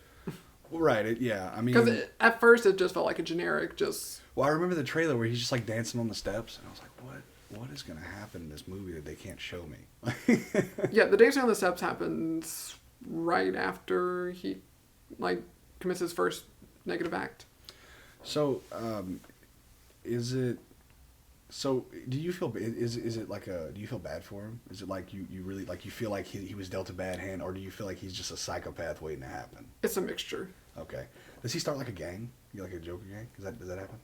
Well, right. Yeah. I mean, Because at first it just felt like a generic, just... well, I remember the trailer where he's just like dancing on the steps, and I was like, what is gonna happen in this movie that they can't show me? Yeah, the dancing on the steps happens right after he, like, commits his first negative act. So, is it? So, do you feel is it like a? Do you feel bad for him? Is it like you really like you feel like he was dealt a bad hand, or do you feel like he's just a psychopath waiting to happen? It's a mixture. Okay. Does he start like a gang? Like a Joker gang? Does that happen?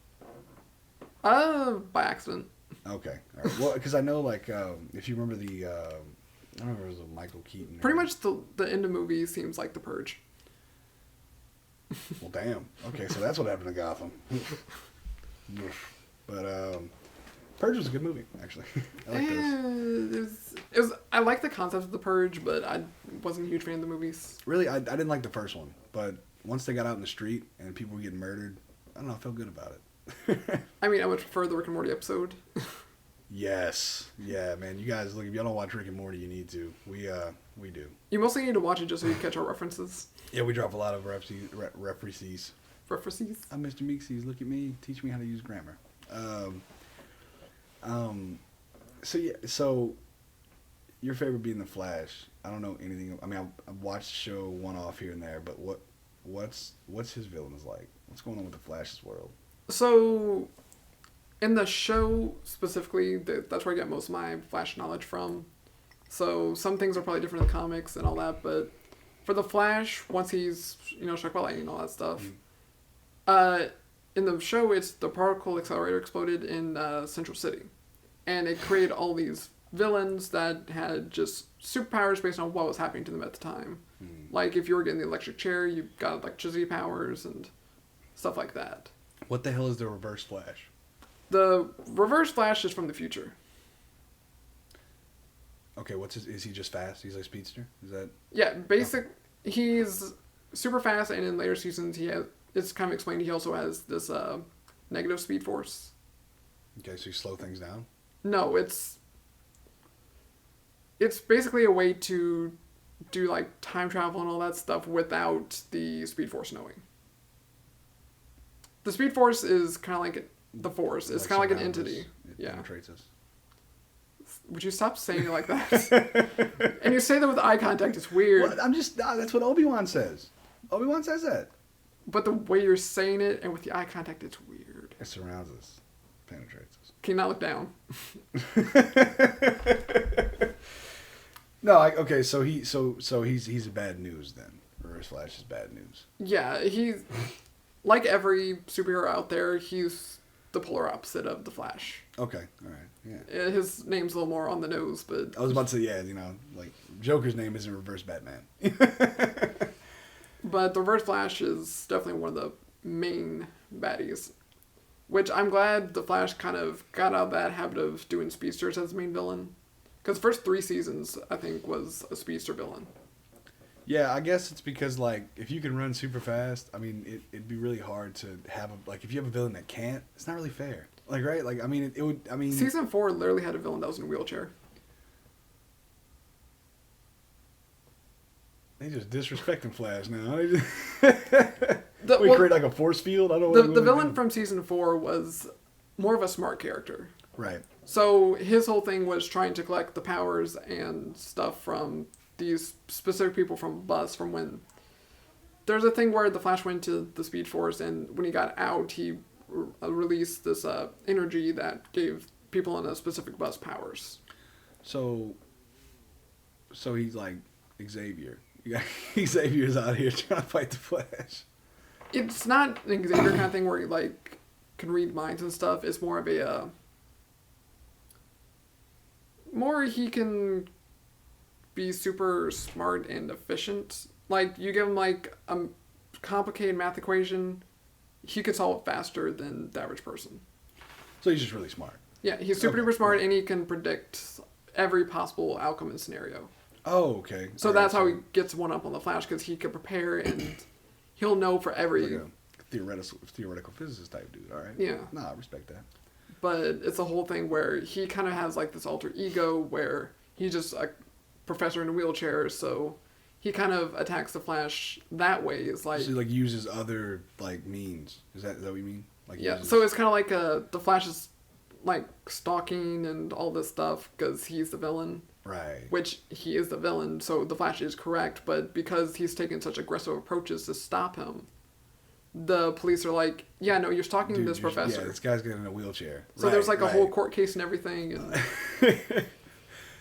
By accident. Okay. All right. Well, because I know like if you remember the I don't remember if it was Michael Keaton. Pretty much the end of the movie seems like The Purge. Well, damn. Okay, so that's what happened to Gotham. But Purge was a good movie, actually. I like those. It was. I like the concept of The Purge, but I wasn't a huge fan of the movies. Really, I didn't like the first one, but once they got out in the street and people were getting murdered, I don't know, I felt good about it. I mean, I would prefer the Rick and Morty episode. Yes. Yeah, man. You guys, look, if y'all don't watch Rick and Morty, you need to. We do. You mostly need to watch it just so you catch our references. Yeah, we drop a lot of references. References? I'm Mr. Meeksies. Look at me. Teach me how to use grammar. So yeah, so your favorite being The Flash. I don't know anything. I mean, I've watched the show one off here and there, but what's his villains like? What's going on with The Flash's world? So, in the show specifically, that's where I get most of my Flash knowledge from. So some things are probably different in the comics and all that, but for the Flash, once he's struck by lightning and all that stuff, in the show, it's the particle accelerator exploded in Central City, and it created all these villains that had just superpowers based on what was happening to them at the time. Like if you were getting the electric chair, you got electricity powers and stuff like that. What the hell is the Reverse Flash? The Reverse Flash is from the future. Okay, is he just fast? He's like a speedster? Is that? Yeah, he's super fast, and in later seasons it's kind of explained he also has this negative speed force. Okay, so you slow things down? No, it's basically a way to do like time travel and all that stuff without the speed force knowing. The Speed Force is kind of like the Force. It's kind of like an surrounds us, entity. It Yeah. penetrates us. Would you stop saying it like that? And you say that with eye contact. It's weird. Well, I'm just. That's what Obi-Wan says. Obi-Wan says that. But the way you're saying it and with the eye contact, it's weird. It surrounds us, penetrates us. Can you not look down? No, okay. So he's bad news then. Reverse Flash is bad news. Yeah, he's like every superhero out there. He's the polar opposite of the Flash. Okay, all right, yeah. His name's a little more on the nose, but I was about to say, yeah, like Joker's name isn't Reverse Batman. but the Reverse Flash is definitely one of the main baddies. Which I'm glad the Flash kind of got out of that habit of doing speedsters as the main villain. Because the first 3 seasons, I think, was a speedster villain. Yeah, I guess it's because, like, if you can run super fast, I mean, it'd be really hard to have like, if you have a villain that can't, it's not really fair. Like, right? Like, I mean, it would, I mean... Season 4 literally had a villain that was in a wheelchair. They just disrespecting Flash now. The, we well, create, like, a force field? I don't know. the villain from Season 4 was more of a smart character. Right. So his whole thing was trying to collect the powers and stuff from these specific people from Bus from when... There's a thing where the Flash went to the Speed Force, and when he got out, he released this energy that gave people in a specific bus powers. So he's like Xavier. Xavier's out here trying to fight the Flash. It's not an Xavier kind of thing where he like can read minds and stuff. It's more of a more he can be super smart and efficient. Like you give him like a complicated math equation, he could solve it faster than the average person. So he's just really smart. Yeah, he's super duper smart and he can predict every possible outcome and scenario. Oh, okay. So All that's right, how he gets one up on the Flash, because he can prepare and he'll know for every... like a theoretical physicist type dude, all right? Yeah. Nah, I respect that. But it's a whole thing where he kind of has like this alter ego where he's just a professor in a wheelchair, so he kind of attacks the Flash that way. It's like... So he, like, uses other, like, means. Is that what you mean? Like, Yeah, uses... so it's kind of like the Flash is like stalking and all this stuff because he's the villain. Right. Which he is the villain, so the Flash is correct, but because he's taken such aggressive approaches to stop him, the police are like, yeah, no, you're stalking Dude, this professor. Yeah, this guy's getting in a wheelchair. So there's like a whole court case and everything. And...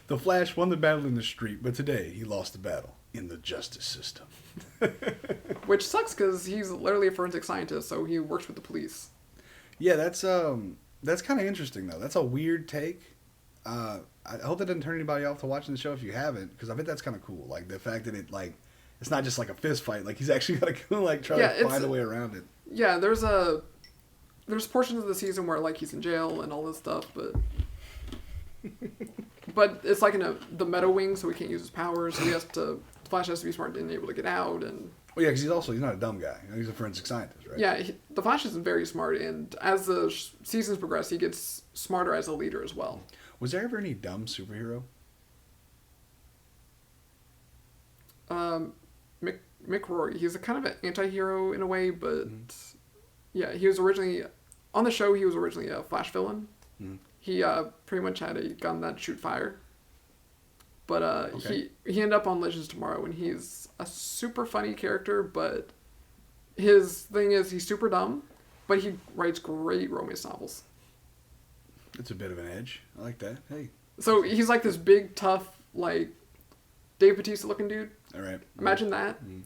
The Flash won the battle in the street, but today he lost the battle in the justice system. Which sucks because he's literally a forensic scientist, so he works with the police. Yeah, that's kind of interesting though. That's a weird take. I hope that doesn't turn anybody off to watching the show if you haven't, because I bet that's kind of cool. Like the fact that it's not just like a fist fight. Like he's actually got to go like try to find a way around it. Yeah, there's portions of the season where like he's in jail and all this stuff, but it's like in the meta wing, so he can't use his powers. So Flash has to be smart and able to get out. And well, yeah, because he's not a dumb guy. He's a forensic scientist, right? Yeah, the Flash is very smart, and as the seasons progress, he gets smarter as a leader as well. Was there ever any dumb superhero? Mick Rory, he's a kind of an anti-hero in a way, but yeah, he was originally on the show. He was originally a Flash villain. He pretty much had a gun that shoot fire. But okay. he ended up on Legends of Tomorrow, and he's a super funny character, but his thing is he's super dumb, but he writes great romance novels. It's a bit of an edge. I like that. Hey. So he's like this big, tough, like, Dave Bautista looking dude. All right. Imagine that. Mm-hmm.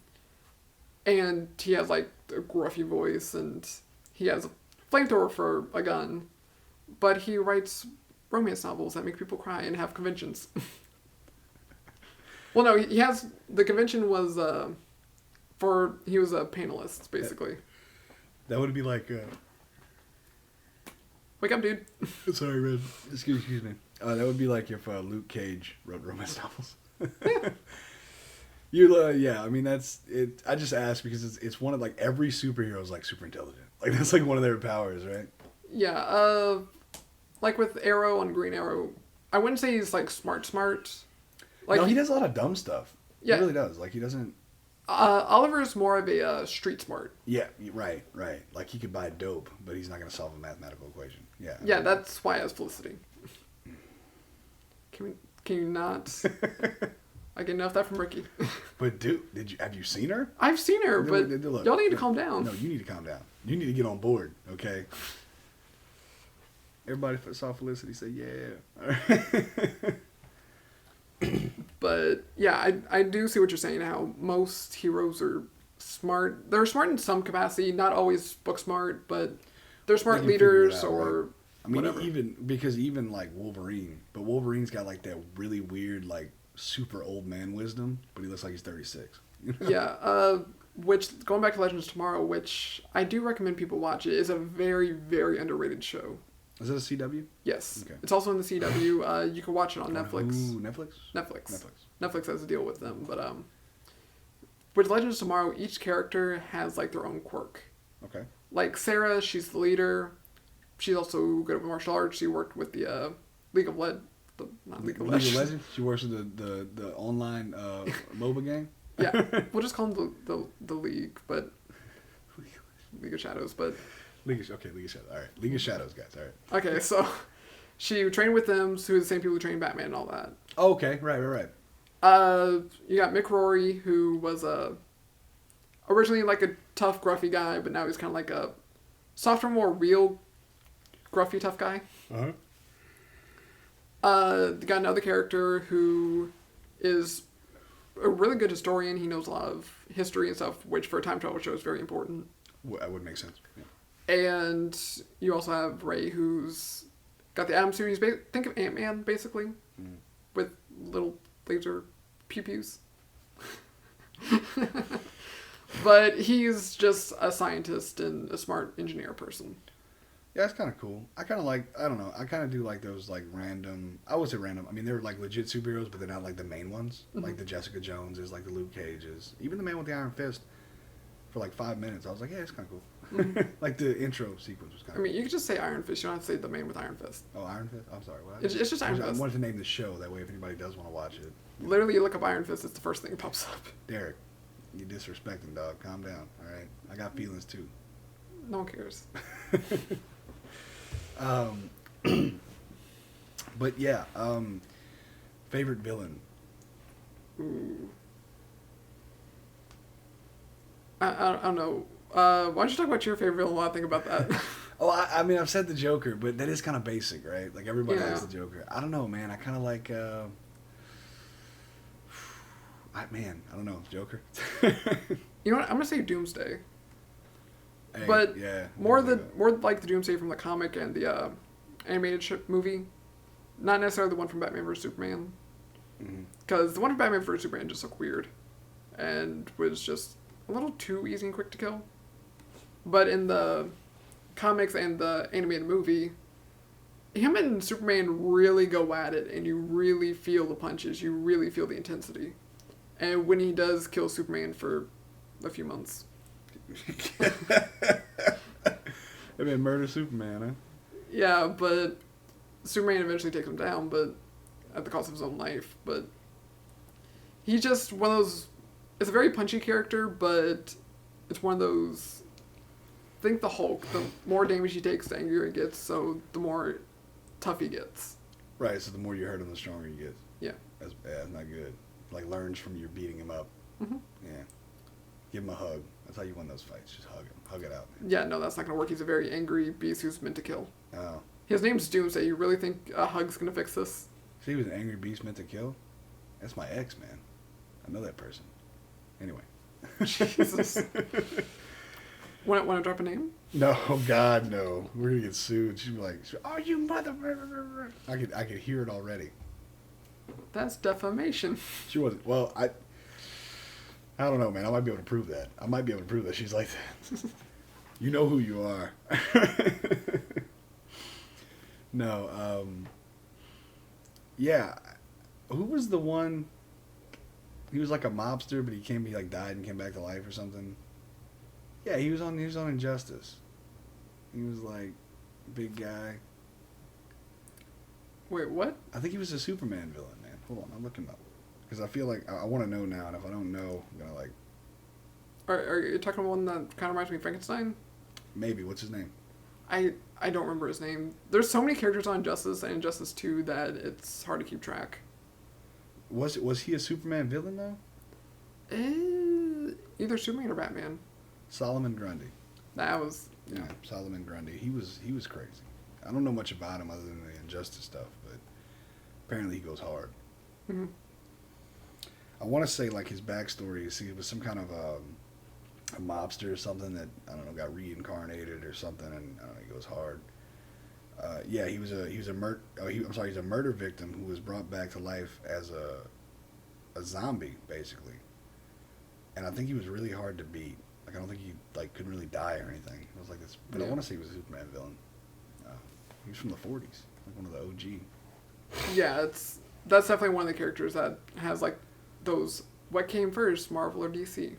And he has like a gruffy voice, and he has a flamethrower for a gun, but he writes romance novels that make people cry and have conventions. Well, no, the convention was he was a panelist, basically. That would be like... Wake up, dude. Sorry, Red. Excuse me. That would be like if Luke Cage wrote romance novels. Yeah. I mean, that's it. I just asked because it's one of like every superhero is like super intelligent. Like that's like one of their powers, right? Yeah. Like with Arrow on Green Arrow, I wouldn't say he's like smart. Like no, he does a lot of dumb stuff. Yeah. He really does. Like he doesn't. Oliver's more of a street smart. Yeah, right, right. Like he could buy dope, but he's not going to solve a mathematical equation. Yeah. Yeah, that's why it has Felicity. Can you not? I get enough of that from Ricky. But dude, have you seen her? I've seen her, but Look, y'all need to calm down. No, you need to calm down. You need to get on board, okay? Everybody saw Felicity say, yeah. But yeah, I do see what you're saying. How most heroes are smart. They're smart in some capacity, not always book smart, but they're smart They can figure it leaders out, or right? I mean, whatever. even like Wolverine, but Wolverine's got like that really weird, like super old man wisdom, but he looks like he's 36. Yeah. Which going back to Legends of Tomorrow, which I do recommend people watch. It is a very very underrated show. Is it a CW? Yes, Okay. it's also in the CW. You can watch it on Netflix. Ooh, Netflix. Netflix. Netflix has a deal with them, but with Legends of Tomorrow, each character has like their own quirk. Okay. Like Sarah, she's the leader. She's also good at martial arts. She worked with the League of League of Legends. She works with the online MOBA game. Yeah, we'll just call them the League, but League of Shadows. But League of Shadows. All right, League of Shadows, guys. All right. okay, so she trained with them, who are the same people who trained Batman and all that. Oh, okay, right. You got Mick Rory, who was originally like a tough, gruffy guy, but now he's kind of like a softer, more real, gruffy, tough guy. Uh-huh. You got another character who is a really good historian. He knows a lot of history and stuff, which for a time travel show is very important. That would make sense. Yeah. And you also have Ray, who's got the Atom series. Think of Ant-Man, basically, with little laser pew-pews. But he's just a scientist and a smart engineer person. Yeah, it's kind of cool. I kind of like, I don't know, I kind of do like those like random, I would say random, I mean they're like legit superheroes, but they're not like the main ones. Mm-hmm. Like the Jessica Joneses, like the Luke Cages, even the man with the Iron Fist for like 5 minutes. I was like, yeah, it's kind of cool. Mm-hmm. Like the intro sequence was kind I of mean, you could just say Iron Fist. You don't have to say the man with Iron Fist. cool. Oh, Iron Fist? I'm sorry, what? It's just Iron I Fist. wanted to name the show, that way if anybody does want to watch it. Literally, you look up Iron Fist, it's the first thing that pops up. Derek, you disrespecting, dog. Calm down, alright? I got feelings too. No one cares. But yeah, favorite villain. Ooh. I don't know. Why don't you talk about your favorite villain while I think about that? Oh, I mean, I've said the Joker, but that is kind of basic, right? Like everybody Yeah. likes the Joker. I don't know, man. I kind of like. I don't know, Joker. You know what? I'm gonna say Doomsday. Hey, But yeah, more like like the Doomsday from the comic and the animated movie, not necessarily the one from Batman vs Superman, because the one from Batman vs Superman just looked weird, and was just a little too easy and quick to kill. But in the comics and the animated movie, him and Superman really go at it, and you really feel the punches, you really feel the intensity, and when he does kill Superman for a few months. I mean, murder Superman, huh? Yeah, but Superman eventually takes him down, but at the cost of his own life. But he's just one of those. It's a very punchy character, but it's one of those. Think the Hulk. The more damage he takes, the angrier he gets. So the more tough he gets. Right. So the more you hurt him, the stronger he gets. Yeah. That's not good. Like learns from you beating him up. Mm-hmm. Yeah. Give him a hug. That's how you win those fights. Just hug him. Hug it out. Man. Yeah, no, that's not gonna work. He's a very angry beast who's meant to kill. Oh. His name's Doomsday. You really think a hug's gonna fix this? See, he was an angry beast meant to kill. That's my ex, man. I know that person. Anyway. Jesus. Want to drop a name? No, God, no. We're gonna get sued. She'd be like, "Oh, you mother!" I could hear it already. That's defamation. She wasn't. Well, I don't know, man. I might be able to prove that. She's like that. You know who you are. No. Yeah. Who was the one? He was like a mobster, but he like died and came back to life or something. Yeah, he was on Injustice. He was like big guy. Wait, what? I think he was a Superman villain, man. Hold on, I'm looking up because I feel like I want to know now, and if I don't know, I'm gonna like Are you talking about one that kind of reminds me of Frankenstein? Maybe. What's his name? I don't remember his name. There's so many characters on Injustice and Injustice 2 that it's hard to keep track. Was he a Superman villain though? Either Superman or Batman. Solomon Grundy. That was Yeah, Solomon Grundy. He was crazy. I don't know much about him other than the Injustice stuff, but apparently he goes hard. Mm-hmm. I want to say like his backstory is he was some kind of a mobster or something that I don't know got reincarnated or something, and I don't know, he goes hard. Yeah, he's a murder victim who was brought back to life as a zombie basically, and I think he was really hard to beat. Like I don't think he like couldn't really die or anything. It was like this, but I want to say he was a Superman villain. He was from the '40s, like one of the OG. Yeah, that's definitely one of the characters that has like those. What came first, Marvel or DC?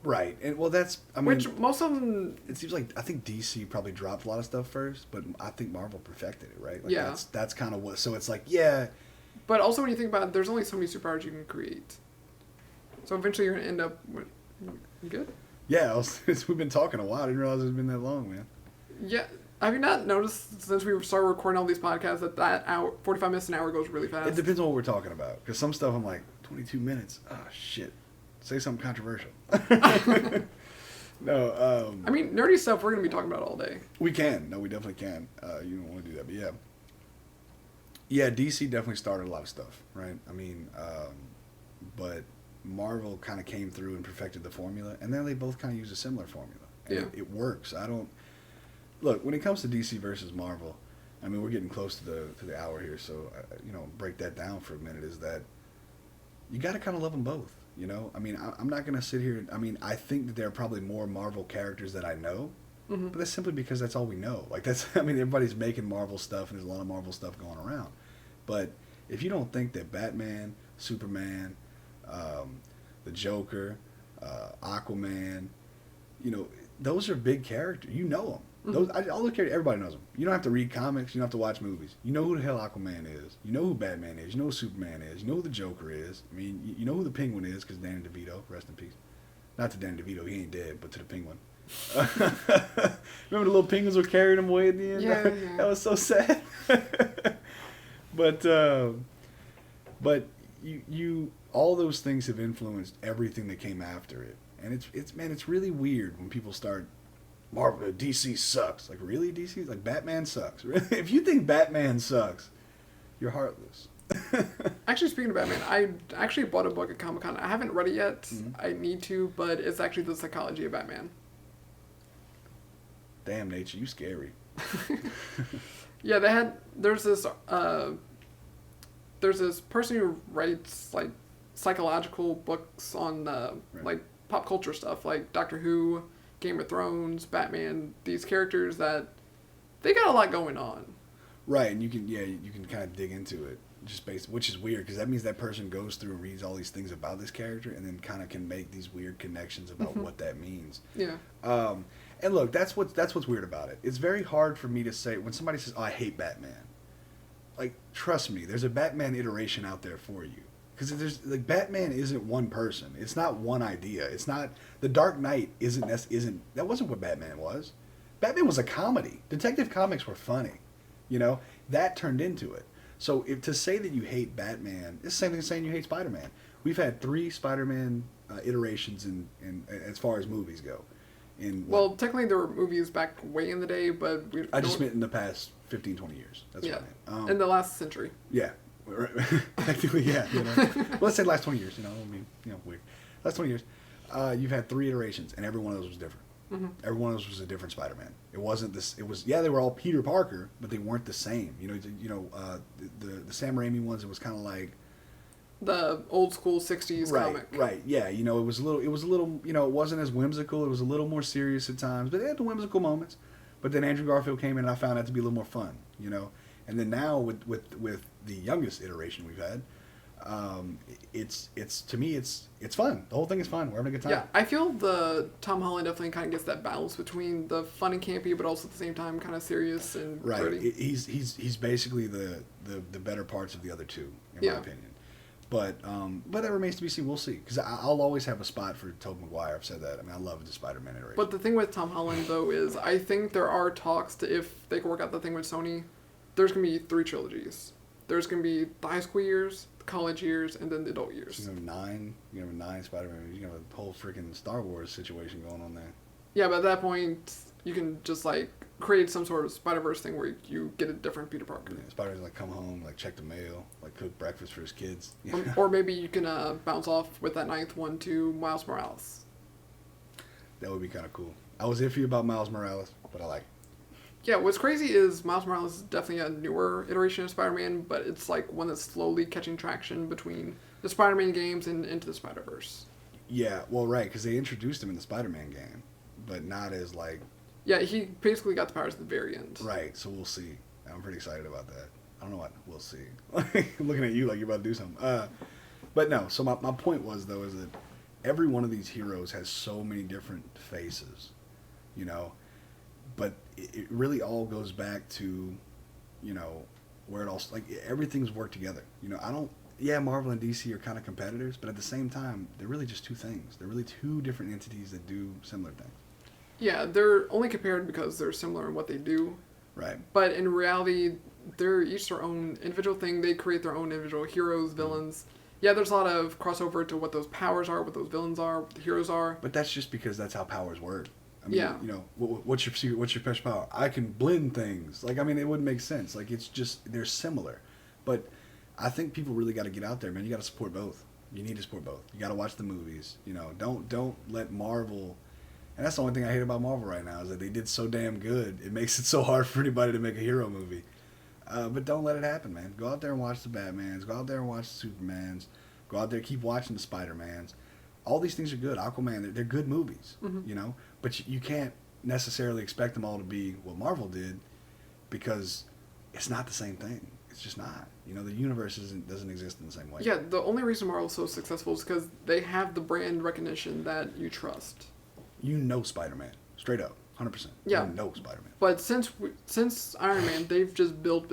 Right, and well, I mean, which most of them. It seems like I think DC probably dropped a lot of stuff first, but I think Marvel perfected it, right? Like yeah, that's kind of what. So it's like, yeah. But also, when you think about it, there's only so many superpowers you can create. So eventually, you're gonna end up with. You good? Yeah, we've been talking a while. I didn't realize it's been that long, man. Yeah. Have you not noticed since we started recording all these podcasts that hour, 45 minutes an hour goes really fast? It depends on what we're talking about. Because some stuff I'm like, 22 minutes? Oh, shit. Say something controversial. No. I mean, nerdy stuff we're going to be talking about all day. We can. No, we definitely can. You don't want to do that, but yeah. Yeah, DC definitely started a lot of stuff, right? I mean, but Marvel kind of came through and perfected the formula. And then they both kind of use a similar formula. And it works. Look, when it comes to DC versus Marvel, I mean, we're getting close to the hour here, so break that down for a minute. Is that you got to kind of love them both, you know? I mean, I'm not gonna sit here. I mean, I think that there are probably more Marvel characters that I know, but that's simply because that's all we know. Like I mean, everybody's making Marvel stuff, and there's a lot of Marvel stuff going around. But if you don't think that Batman, Superman, the Joker, Aquaman, those are big characters. You know them. All those characters, everybody knows them. You don't have to read comics. You don't have to watch movies. You know who the hell Aquaman is. You know who Batman is. You know who Superman is. You know who the Joker is. I mean, you know who the Penguin is because Danny DeVito, rest in peace. Not to Danny DeVito, he ain't dead, but to the Penguin. Remember the little penguins were carrying him away at the end? Yeah. That was so sad. But you all those things have influenced everything that came after it, and it's really weird when people start. Marvel, DC sucks. Like, really, DC? Like, Batman sucks. If you think Batman sucks, you're heartless. Actually, speaking of Batman, I actually bought a book at Comic-Con. I haven't read it yet. Mm-hmm. I need to, but it's actually The Psychology of Batman. Damn, nature, you scary. Yeah, there's this person who writes, like, psychological books on, like, pop culture stuff, like Doctor Who, Game of Thrones, Batman, these characters that they got a lot going on. Right, and you can kind of dig into it which is weird because that means that person goes through and reads all these things about this character and then kind of can make these weird connections about what that means. Yeah. And look, that's what's weird about it. It's very hard for me to say when somebody says, "Oh, I hate Batman." Like, trust me, there's a Batman iteration out there for you. Because Batman isn't one person. It's not one idea. It's not the Dark Knight. That wasn't what Batman was. Batman was a comedy. Detective Comics were funny. That turned into it. So to say that you hate Batman, it's the same thing as saying you hate Spider-Man. We've had 3 Spider-Man iterations in as far as movies go. Well, technically there were movies back way in the day, but I just meant in the past 15, 20 years. That's what I meant. In the last century. Yeah. Technically, yeah. Well, let's say last 20 years. Weird. Last 20 years, you've had 3 iterations, and every one of those was different. Mm-hmm. Every one of those was a different Spider-Man. It wasn't this. It was they were all Peter Parker, but they weren't the same. The Sam Raimi ones. It was kind of like the old school '60s comic. Right. Yeah. It was a little. It wasn't as whimsical. It was a little more serious at times, but it had the whimsical moments. But then Andrew Garfield came in, and I found that to be a little more fun. And then now with the youngest iteration we've had, it's to me it's fun. The whole thing is fun. We're having a good time. Yeah, I feel the Tom Holland definitely kind of gets that balance between the fun and campy, but also at the same time kind of serious and right. gritty. He's basically the better parts of the other two, in my opinion. But that remains to be seen. We'll see. Because I'll always have a spot for Tobey Maguire. I've said that. I mean, I love the Spider-Man iteration. But the thing with Tom Holland, though, is I think there are talks to, if they can work out the thing with Sony, there's going to be 3 trilogies. There's going to be the high school years, the college years, and then the adult years. So you're going to have 9? You're going to have 9 Spider-Man movies. You're going to have a whole freaking Star Wars situation going on there. Yeah, but at that point, you can just, like, create some sort of Spider-Verse thing where you get a different Peter Parker. Yeah, Spider-Man's like come home, like check the mail, like cook breakfast for his kids. Or maybe you can bounce off with that 9th one to Miles Morales. That would be kind of cool. I was iffy about Miles Morales, but I like it. Yeah, what's crazy is Miles Morales is definitely a newer iteration of Spider-Man, but it's like one that's slowly catching traction between the Spider-Man games and Into the Spider-Verse. Yeah, well, right, because they introduced him in the Spider-Man game, but not as like... Yeah, he basically got the powers at the very end. Right, so we'll see. I'm pretty excited about that. I don't know what we'll see. I'm looking at you like you're about to do something. But no, so my point was, though, is that every one of these heroes has so many different faces, you know, but it really all goes back to, you know, where it all, like, everything's worked together. You know, yeah, Marvel and DC are kind of competitors, but at the same time, they're really just two things. They're really two different entities that do similar things. Yeah, they're only compared because they're similar in what they do. Right. But in reality, they're each their own individual thing. They create their own individual heroes, villains. Yeah, there's a lot of crossover to what those powers are, what those villains are, what the heroes are. But that's just because that's how powers work. I mean, yeah. You know, what's your special power? I can blend things. Like, I mean, it wouldn't make sense. Like, it's just, they're similar. But I think people really got to get out there, man. You got to support both. You need to support both. You got to watch the movies. You know, don't let Marvel... And that's the only thing I hate about Marvel right now, is that they did so damn good. It makes it so hard for anybody to make a hero movie. But don't let it happen, man. Go out there and watch the Batmans. Go out there and watch the Supermans. Go out there, keep watching the Spider-Mans. All these things are good. Aquaman, they're good movies, you know? But you can't necessarily expect them all to be what Marvel did, because it's not the same thing. It's just not. You know, the universe doesn't exist in the same way. Yeah, the only reason Marvel's so successful is because they have the brand recognition that you trust. You know Spider-Man. Straight up. 100%. Yeah. You know Spider-Man. But since Iron Man, they've just built.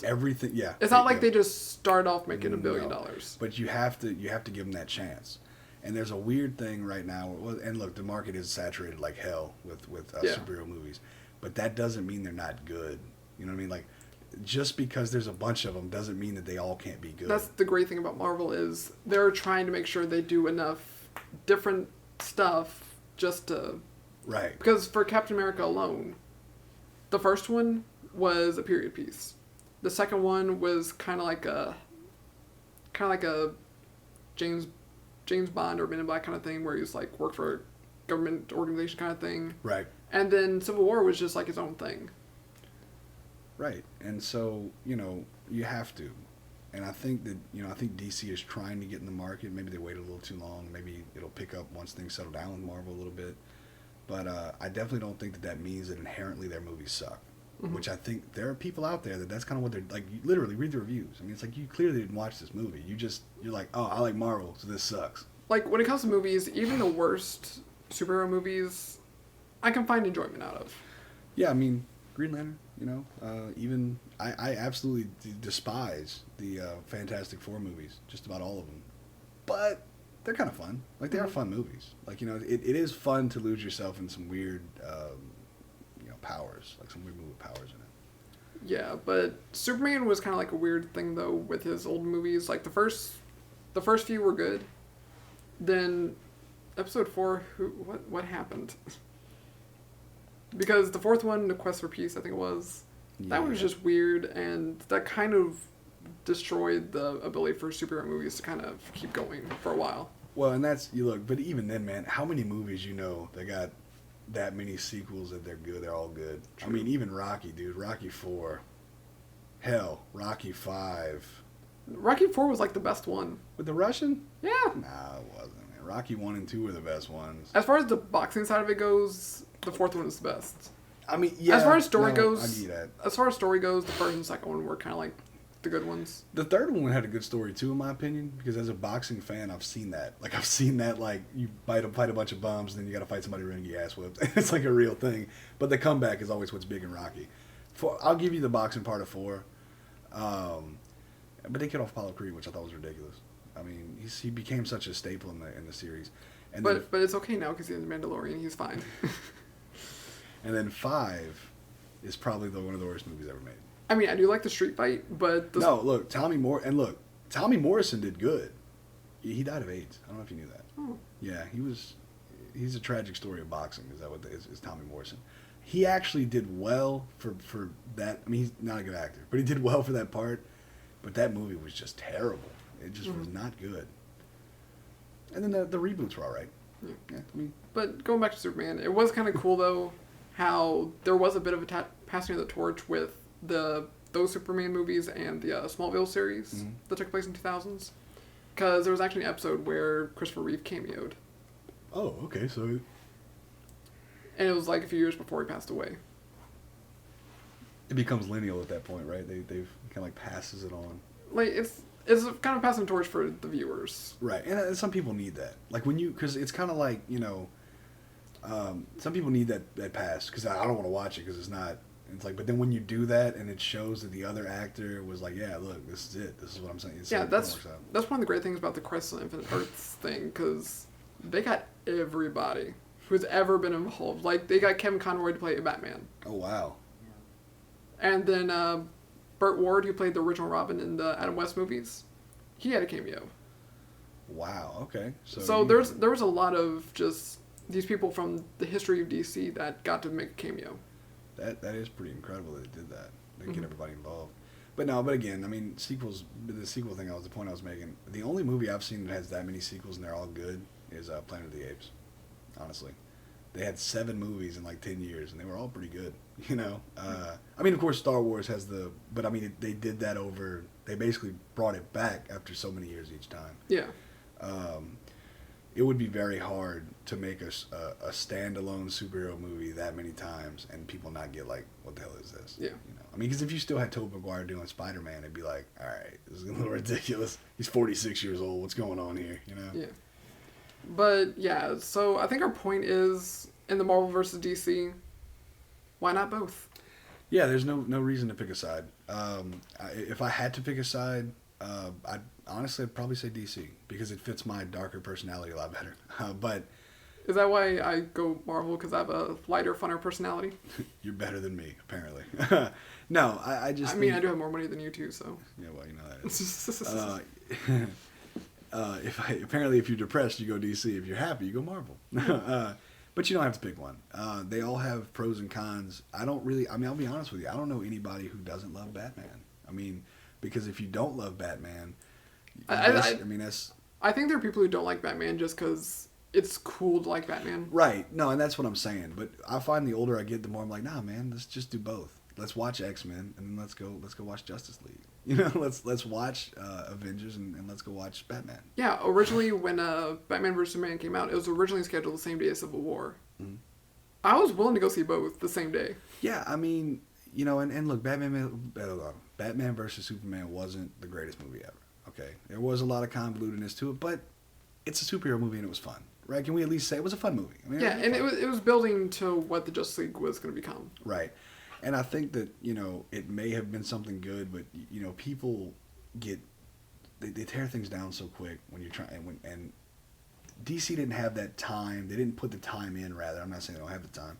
Everything, yeah. It's not like they just start off making $1 billion. But you have to give them that chance. And there's a weird thing right now. And look, the market is saturated like hell with superhero movies. But that doesn't mean they're not good. You know what I mean? Like, just because there's a bunch of them doesn't mean that they all can't be good. That's the great thing about Marvel, is they're trying to make sure they do enough different stuff just to... Right. Because for Captain America alone, the first one was a period piece. The second one was kind of like a James Bond or Men in Black kind of thing, where he's like worked for a government organization kind of thing. Right. And then Civil War was just like his own thing. Right. And so, you know, you have to. And I think that, you know, I think DC is trying to get in the market. Maybe they waited a little too long. Maybe it'll pick up once things settle down with Marvel a little bit. But I definitely don't think that means that inherently their movies suck. Mm-hmm. Which I think there are people out there that's kind of what they're like. You literally read the reviews. I mean, it's like you clearly didn't watch this movie. You're like, oh, I like Marvel, so this sucks. Like, when it comes to movies, even the worst superhero movies, I can find enjoyment out of. Yeah, I mean, Green Lantern, you know, even I absolutely despise the Fantastic Four movies, just about all of them, but they're kind of fun. Like, they are fun movies. Like, you know, it is fun to lose yourself in some weird, you know, powers, like some weird movie powers in it. Yeah, but Superman was kind of like a weird thing though with his old movies. Like the first few were good, then episode 4, what happened? Because the fourth one, The Quest for Peace, I think it was, that one was just weird, and that kind of destroyed the ability for superhero movies to kind of keep going for a while. Well, and that's, you look, but even then, man, how many movies, you know, they got that many sequels that they're good, they're all good. True. I mean, even Rocky, dude, Rocky 4, hell, Rocky 5. Rocky 4 was like the best one. With the Russian? Yeah. Nah, it wasn't, man. Rocky 1 and 2 were the best ones. As far as the boxing side of it goes, the fourth one is the best. I mean, yeah. As far as story goes, I get that. As far as story goes, the first and second one were kind of like the good ones. The third one had a good story too, in my opinion, because as a boxing fan, I've seen that. Like, I've seen that, like, you fight a bunch of bums, and then you got to fight somebody and get your ass whipped. It's like a real thing. But the comeback is always what's big in Rocky. I'll give you the boxing part of 4. But they killed off Apollo Creed, which I thought was ridiculous. I mean, he became such a staple in the series. And But it's okay now because he's in The Mandalorian. He's fine. and then 5 is probably one of the worst movies ever made. I mean, I do like the street fight, but No, look, Tommy Morrison did good. He died of AIDS. I don't know if you knew that. Oh. Yeah, he's a tragic story of boxing. Is that what is Tommy Morrison? He actually did well for that. I mean, he's not a good actor, but he did well for that part. But that movie was just terrible. It just was not good. And then the reboots were all right. Yeah, I mean, But going back to Superman, it was kind of cool though how there was a bit of a passing of the torch with those Superman movies and the Smallville series that took place in 2000s. Because there was actually an episode where Christopher Reeve cameoed. oh, okay, so And it was like a few years before he passed away. it becomes lineal at that point, right? They've kind of like passes it on. Like, it's kind of passing the torch for the viewers. Right, and some people need that. Like because it's kind of like, some people need that pass because I don't want to watch it because it's not. It's like, but then when you do that and it shows that the otother actor was like, yeah, look, this is it. This is what I'm saying. Yeah, that's one of the great things about the Crisis on Infinite Earths thing because they got everybody who's ever been involved. Like, they got Kevin Conroy to play Batman. Oh, wow. And then Burt Ward, who played the original Robin in the Adam West movies, he had a cameo. Wow, okay. So there was a lot of just these people from the history of DC that got to make a cameo. That is pretty incredible that they did that. They get everybody involved. But again, I mean, sequels, the sequel thing, the point I was making, the only movie I've seen that has that many sequels and they're all good is Planet of the Apes, honestly. They had 7 movies in like 10 years and they were all pretty good, I mean, of course, Star Wars has but I mean, they did that they basically brought it back after so many years each time. Yeah. It would be very hard to make a standalone superhero movie that many times and people not get like, what the hell is this? Yeah. I mean, because if you still had Tobey Maguire doing Spider-Man, it'd be like, all right, this is a little ridiculous. He's 46 years old. What's going on here? Yeah. But yeah, so I think our point is in the Marvel versus DC, why not both? Yeah, there's no reason to pick a side. If I had to pick a side, I'd probably say DC because it fits my darker personality a lot better. But is that why I go Marvel? Because I have a lighter, funner personality? You're better than me, apparently. No, I just. I mean, I do have more money than you too, so. Yeah, well, you know that. Apparently, if you're depressed, you go DC. If you're happy, you go Marvel. But you don't have to pick one. They all have pros and cons. I'll be honest with you. I don't know anybody who doesn't love Batman. I mean, because if you don't love Batman, I think there are people who don't like Batman just because it's cool to like Batman. Right. No, and that's what I'm saying. But I find the older I get, the more I'm like, nah, man, let's just do both. Let's watch X-Men and then let's go watch Justice League. Let's watch Avengers and let's go watch Batman. Yeah, originally when Batman vs Superman came out, it was originally scheduled the same day as Civil War. Mm-hmm. I was willing to go see both the same day. Yeah, I mean, and look, Batman vs Superman wasn't the greatest movie ever. Okay, there was a lot of convolutedness to it, but it's a superhero movie and it was fun, right? Can we at least say it was a fun movie? I mean, yeah, it was building to what the Justice League was going to become. Right, and I think that it may have been something good, but people they tear things down so quick when you're trying and DC didn't have that time. They didn't put the time in. Rather, I'm not saying they don't have the time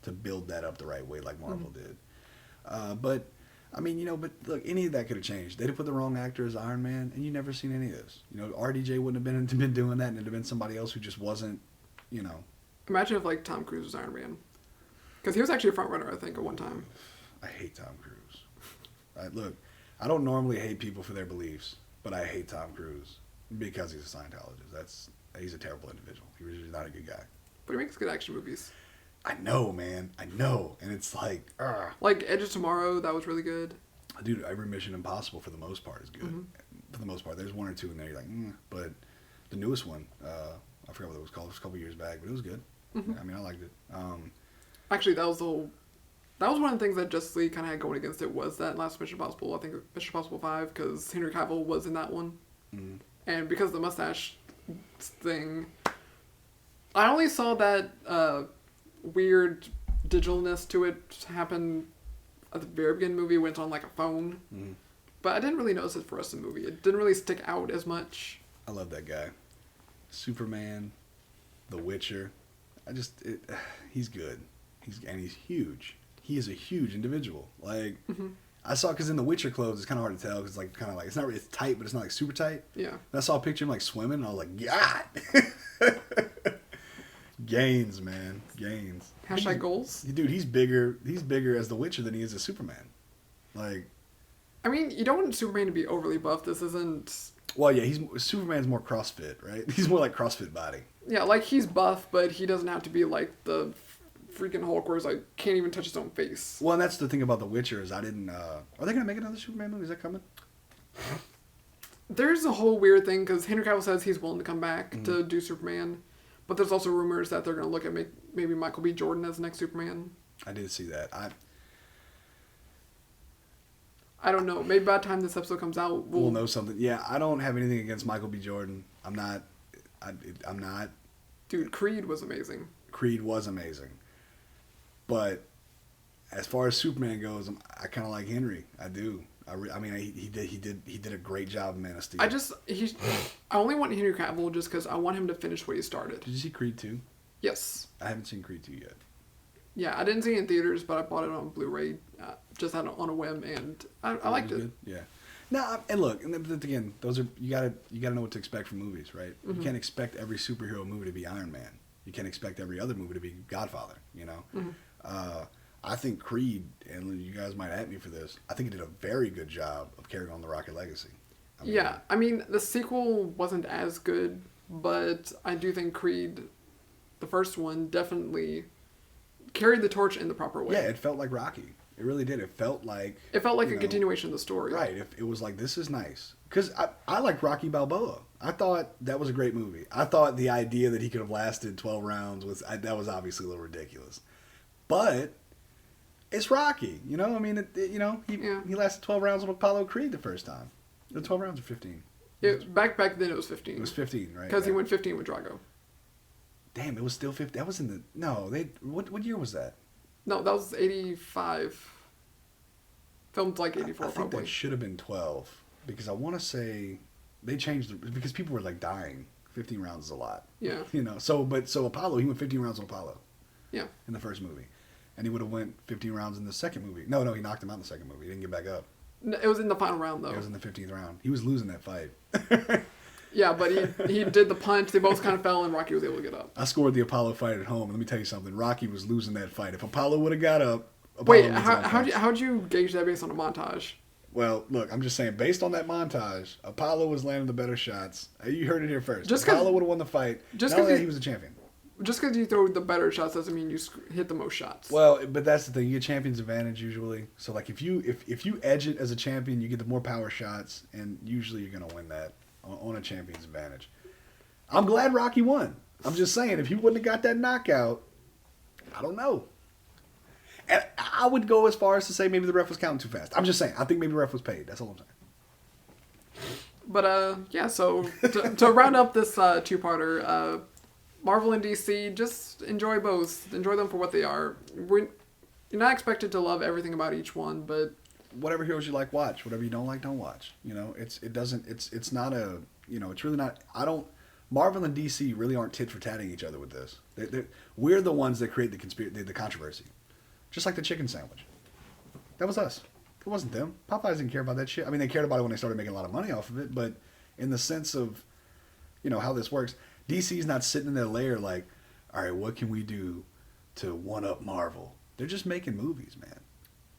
to build that up the right way like Marvel did, but. I mean, but look, any of that could have changed. They'd have put the wrong actor as Iron Man, and you never seen any of this. RDJ wouldn't have been doing that, and it'd have been somebody else who just wasn't, Imagine if, Tom Cruise was Iron Man. Because he was actually a front runner, I think, at one time. I hate Tom Cruise. Look, I don't normally hate people for their beliefs, but I hate Tom Cruise because he's a Scientologist. He's a terrible individual. He's not a good guy. But he makes good action movies. I know, man. I know. And it's like, like Edge of Tomorrow, that was really good. Dude, every Mission Impossible for the most part is good. Mm-hmm. For the most part. There's one or two in there you're like, but the newest one, I forgot what it was called. It was a couple years back, but it was good. Mm-hmm. I mean, I liked it. Actually, that was one of the things that Justice League kind of had going against it was that last Mission Impossible, I think Mission Impossible 5, because Henry Cavill was in that one. Mm-hmm. And because of the mustache thing, I only saw that weird digitalness to it happen at the very beginning of the movie when it's on a phone. Mm-hmm. But I didn't really notice it for the rest of the movie. It didn't really stick out as much. I love that guy. Superman, The Witcher. He's good. He's huge. He is a huge individual. Like, I saw, because in The Witcher clothes, it's kind of hard to tell, because like kind of like it's not really, it's tight, but it's not like super tight. Yeah. And I saw a picture of him like swimming, and I was like, God. Gains, man, gains. Hashtag goals. Dude, he's bigger. He's bigger as The Witcher than he is as Superman. Like, I mean, you don't want Superman to be overly buff. This isn't. well, yeah, Superman's more CrossFit, right? He's more like CrossFit body. Yeah, like he's buff, but he doesn't have to be like the freaking Hulk where he's like can't even touch his own face. Well, and that's the thing about The Witcher is I didn't. Are they gonna make another Superman movie? Is that coming? There's a whole weird thing because Henry Cavill says he's willing to come back to do Superman, but there's also rumors that they're gonna look at maybe Michael B. Jordan as the next Superman. I did see that. I don't know. Maybe by the time this episode comes out, We'll know something. Yeah, I don't have anything against Michael B. Jordan. I'm not. Dude, Creed was amazing. Creed was amazing, but as far as Superman goes, I kind of like Henry. I do. I mean, he did a great job in Man of Steel. I only want Henry Cavill just because I want him to finish what he started. Did you see Creed 2? Yes. I haven't seen Creed 2 yet. Yeah, I didn't see it in theaters, but I bought it on Blu-ray just on a whim, and I liked it. Good? Yeah. No, and look, and again, those are you gotta know what to expect from movies, right? You can't expect every superhero movie to be Iron Man. You can't expect every other movie to be Godfather. You know, I think Creed, and you guys might at me for this, I think it did a very good job of carrying on the Rocket legacy. I mean, the sequel wasn't as good, but I do think Creed, the first one, definitely carried the torch in the proper way. Yeah, it felt like Rocky. It really did. It felt like a continuation of the story. Right. It was like, this is nice. Because I liked Rocky Balboa. I thought that was a great movie. I thought the idea that he could have lasted 12 rounds was obviously a little ridiculous. But it's Rocky. You know? I mean, he lasted 12 rounds with Apollo Creed the first time. The 12 rounds or 15? Back then it was 15. It was 15, right? Because he went 15 with Drago. Damn, it was still 15. That was in the... No, what year was that? No, that was 85. Filmed like 84 I think probably. that should have been 12. Because I want to say... They changed... Because people were like dying. 15 rounds is a lot. Yeah. You know, so Apollo, he went 15 rounds on Apollo. Yeah. In the first movie. And he would have went 15 rounds in the second movie. No, he knocked him out in the second movie. He didn't get back up. No, it was in the final round, though. It was in the 15th round. He was losing that fight. Yeah, but he did the punch. They both kind of fell, and Rocky was able to get up. I scored the Apollo fight at home. Let me tell you something. Rocky was losing that fight. If Apollo would have got up... Wait, how'd you gauge that based on a montage? Well, look, I'm just saying, based on that montage, Apollo was landing the better shots. You heard it here first. Just Apollo would have won the fight. Just because he was a champion. Just because you throw the better shots doesn't mean you hit the most shots. Well, but that's the thing. You get champion's advantage usually. So, like, if you edge it as a champion, you get the more power shots, and usually you're going to win that on a champion's advantage. I'm glad Rocky won. I'm just saying, if he wouldn't have got that knockout, I don't know. And I would go as far as to say maybe the ref was counting too fast. I'm just saying. I think maybe the ref was paid. That's all I'm saying. But, yeah, so to round up this two-parter, Marvel and DC, just enjoy both. Enjoy them for what they are. You're not expected to love everything about each one, but... Whatever heroes you like, watch. Whatever you don't like, don't watch. You know, it's not a... You know, it's really not... Marvel and DC really aren't tit for tatting each other with this. We're the ones that create the controversy. Just like the chicken sandwich. That was us. It wasn't them. Popeyes didn't care about that shit. I mean, they cared about it when they started making a lot of money off of it, but in the sense of, you know, how this works, DC's not sitting in their lair like, all right, what can we do to one-up Marvel? They're just making movies, man.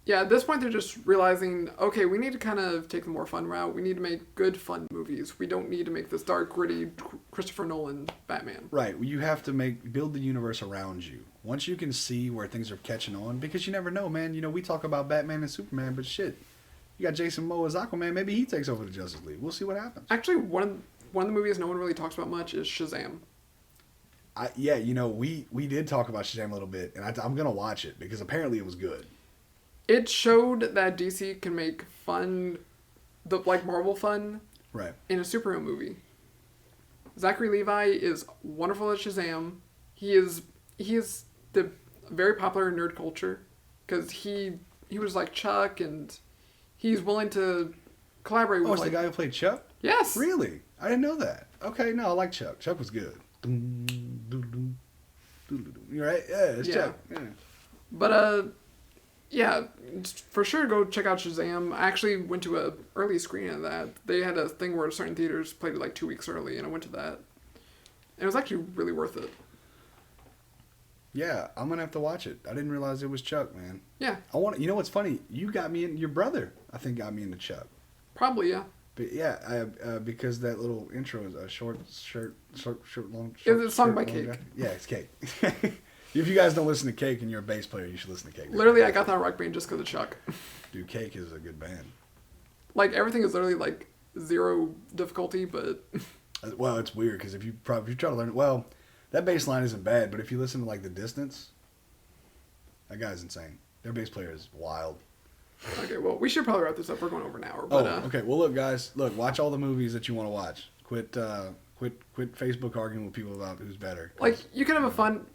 Yeah, at this point, they're just realizing, okay, we need to kind of take the more fun route. We need to make good, fun movies. We don't need to make this dark, gritty Christopher Nolan Batman. Right. You have to build the universe around you. Once you can see where things are catching on, because you never know, man. You know, we talk about Batman and Superman, but shit, you got Jason Momoa as Aquaman. Maybe he takes over the Justice League. We'll see what happens. Actually, one of the movies no one really talks about much is Shazam. Yeah, you know, we did talk about Shazam a little bit, and I'm going to watch it because apparently it was good. It showed that DC can make fun, like Marvel fun, right, in a superhero movie. Zachary Levi is wonderful at Shazam. He is the very popular in nerd culture because he was like Chuck, and he's willing to collaborate with. Oh, it's the guy who played Chuck? Yes. Really? I didn't know that. Okay, no, I like Chuck. Chuck was good. You're right. Yeah, it's Yeah. Chuck. Yeah. But yeah, for sure go check out Shazam. I actually went to a early screening of that. They had a thing where certain theaters played it like 2 weeks early, and I went to that. And it was actually really worth it. Yeah, I'm gonna have to watch it. I didn't realize it was Chuck, man. Yeah, I want. You know what's funny? You got me in. Your brother, I think, got me into Chuck. probably, yeah. But yeah, because that little intro is a short, long. It's a song by long Cake. guy. Yeah, it's Cake. If you guys don't listen to Cake and you're a bass player, you should listen to Cake. Literally, I got that rock band just because of Chuck. Dude, Cake is a good band. Like, everything is literally, like, 0 difficulty, but... Well, it's weird, because if you try to learn it, well, that bass line isn't bad, but if you listen to, like, The Distance, that guy's insane. Their bass player is wild. Okay, well, we should probably wrap this up. We're going over an hour, but... Okay. Well, look, guys. Look, watch all the movies that you want to watch. Quit Facebook arguing with people about who's better. Like, you can have fun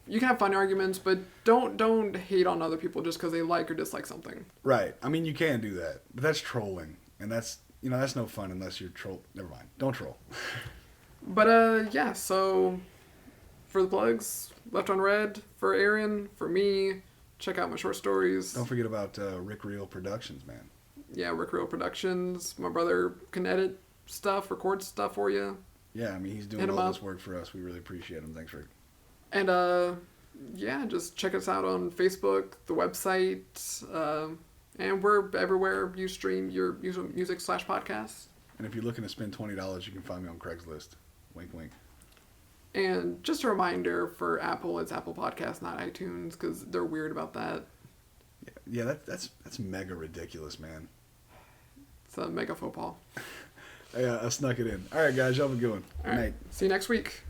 arguments, but don't hate on other people just because they like or dislike something. Right. I mean, you can do that, but that's trolling, and that's no fun unless you're troll. Never mind. Don't troll. But yeah. So for the plugs, Left on Red for Aaron, for me, check out my short stories. Don't forget about Rick Real Productions, man. Yeah, Rick Real Productions. My brother can edit stuff, record stuff for you. Yeah, I mean, he's doing Hit him all up. this work for us. We really appreciate him. Thanks, Rick. And yeah, just check us out on Facebook, the website, and we're everywhere you stream your music/podcast. And if you're looking to spend $20, you can find me on Craigslist. Wink, wink. And just a reminder for Apple, it's Apple Podcasts, not iTunes, because they're weird about that. Yeah, that's mega ridiculous, man. It's a mega faux pas. Yeah, I snuck it in. All right, guys, y'all have a good one. All Good right. night. See you next week.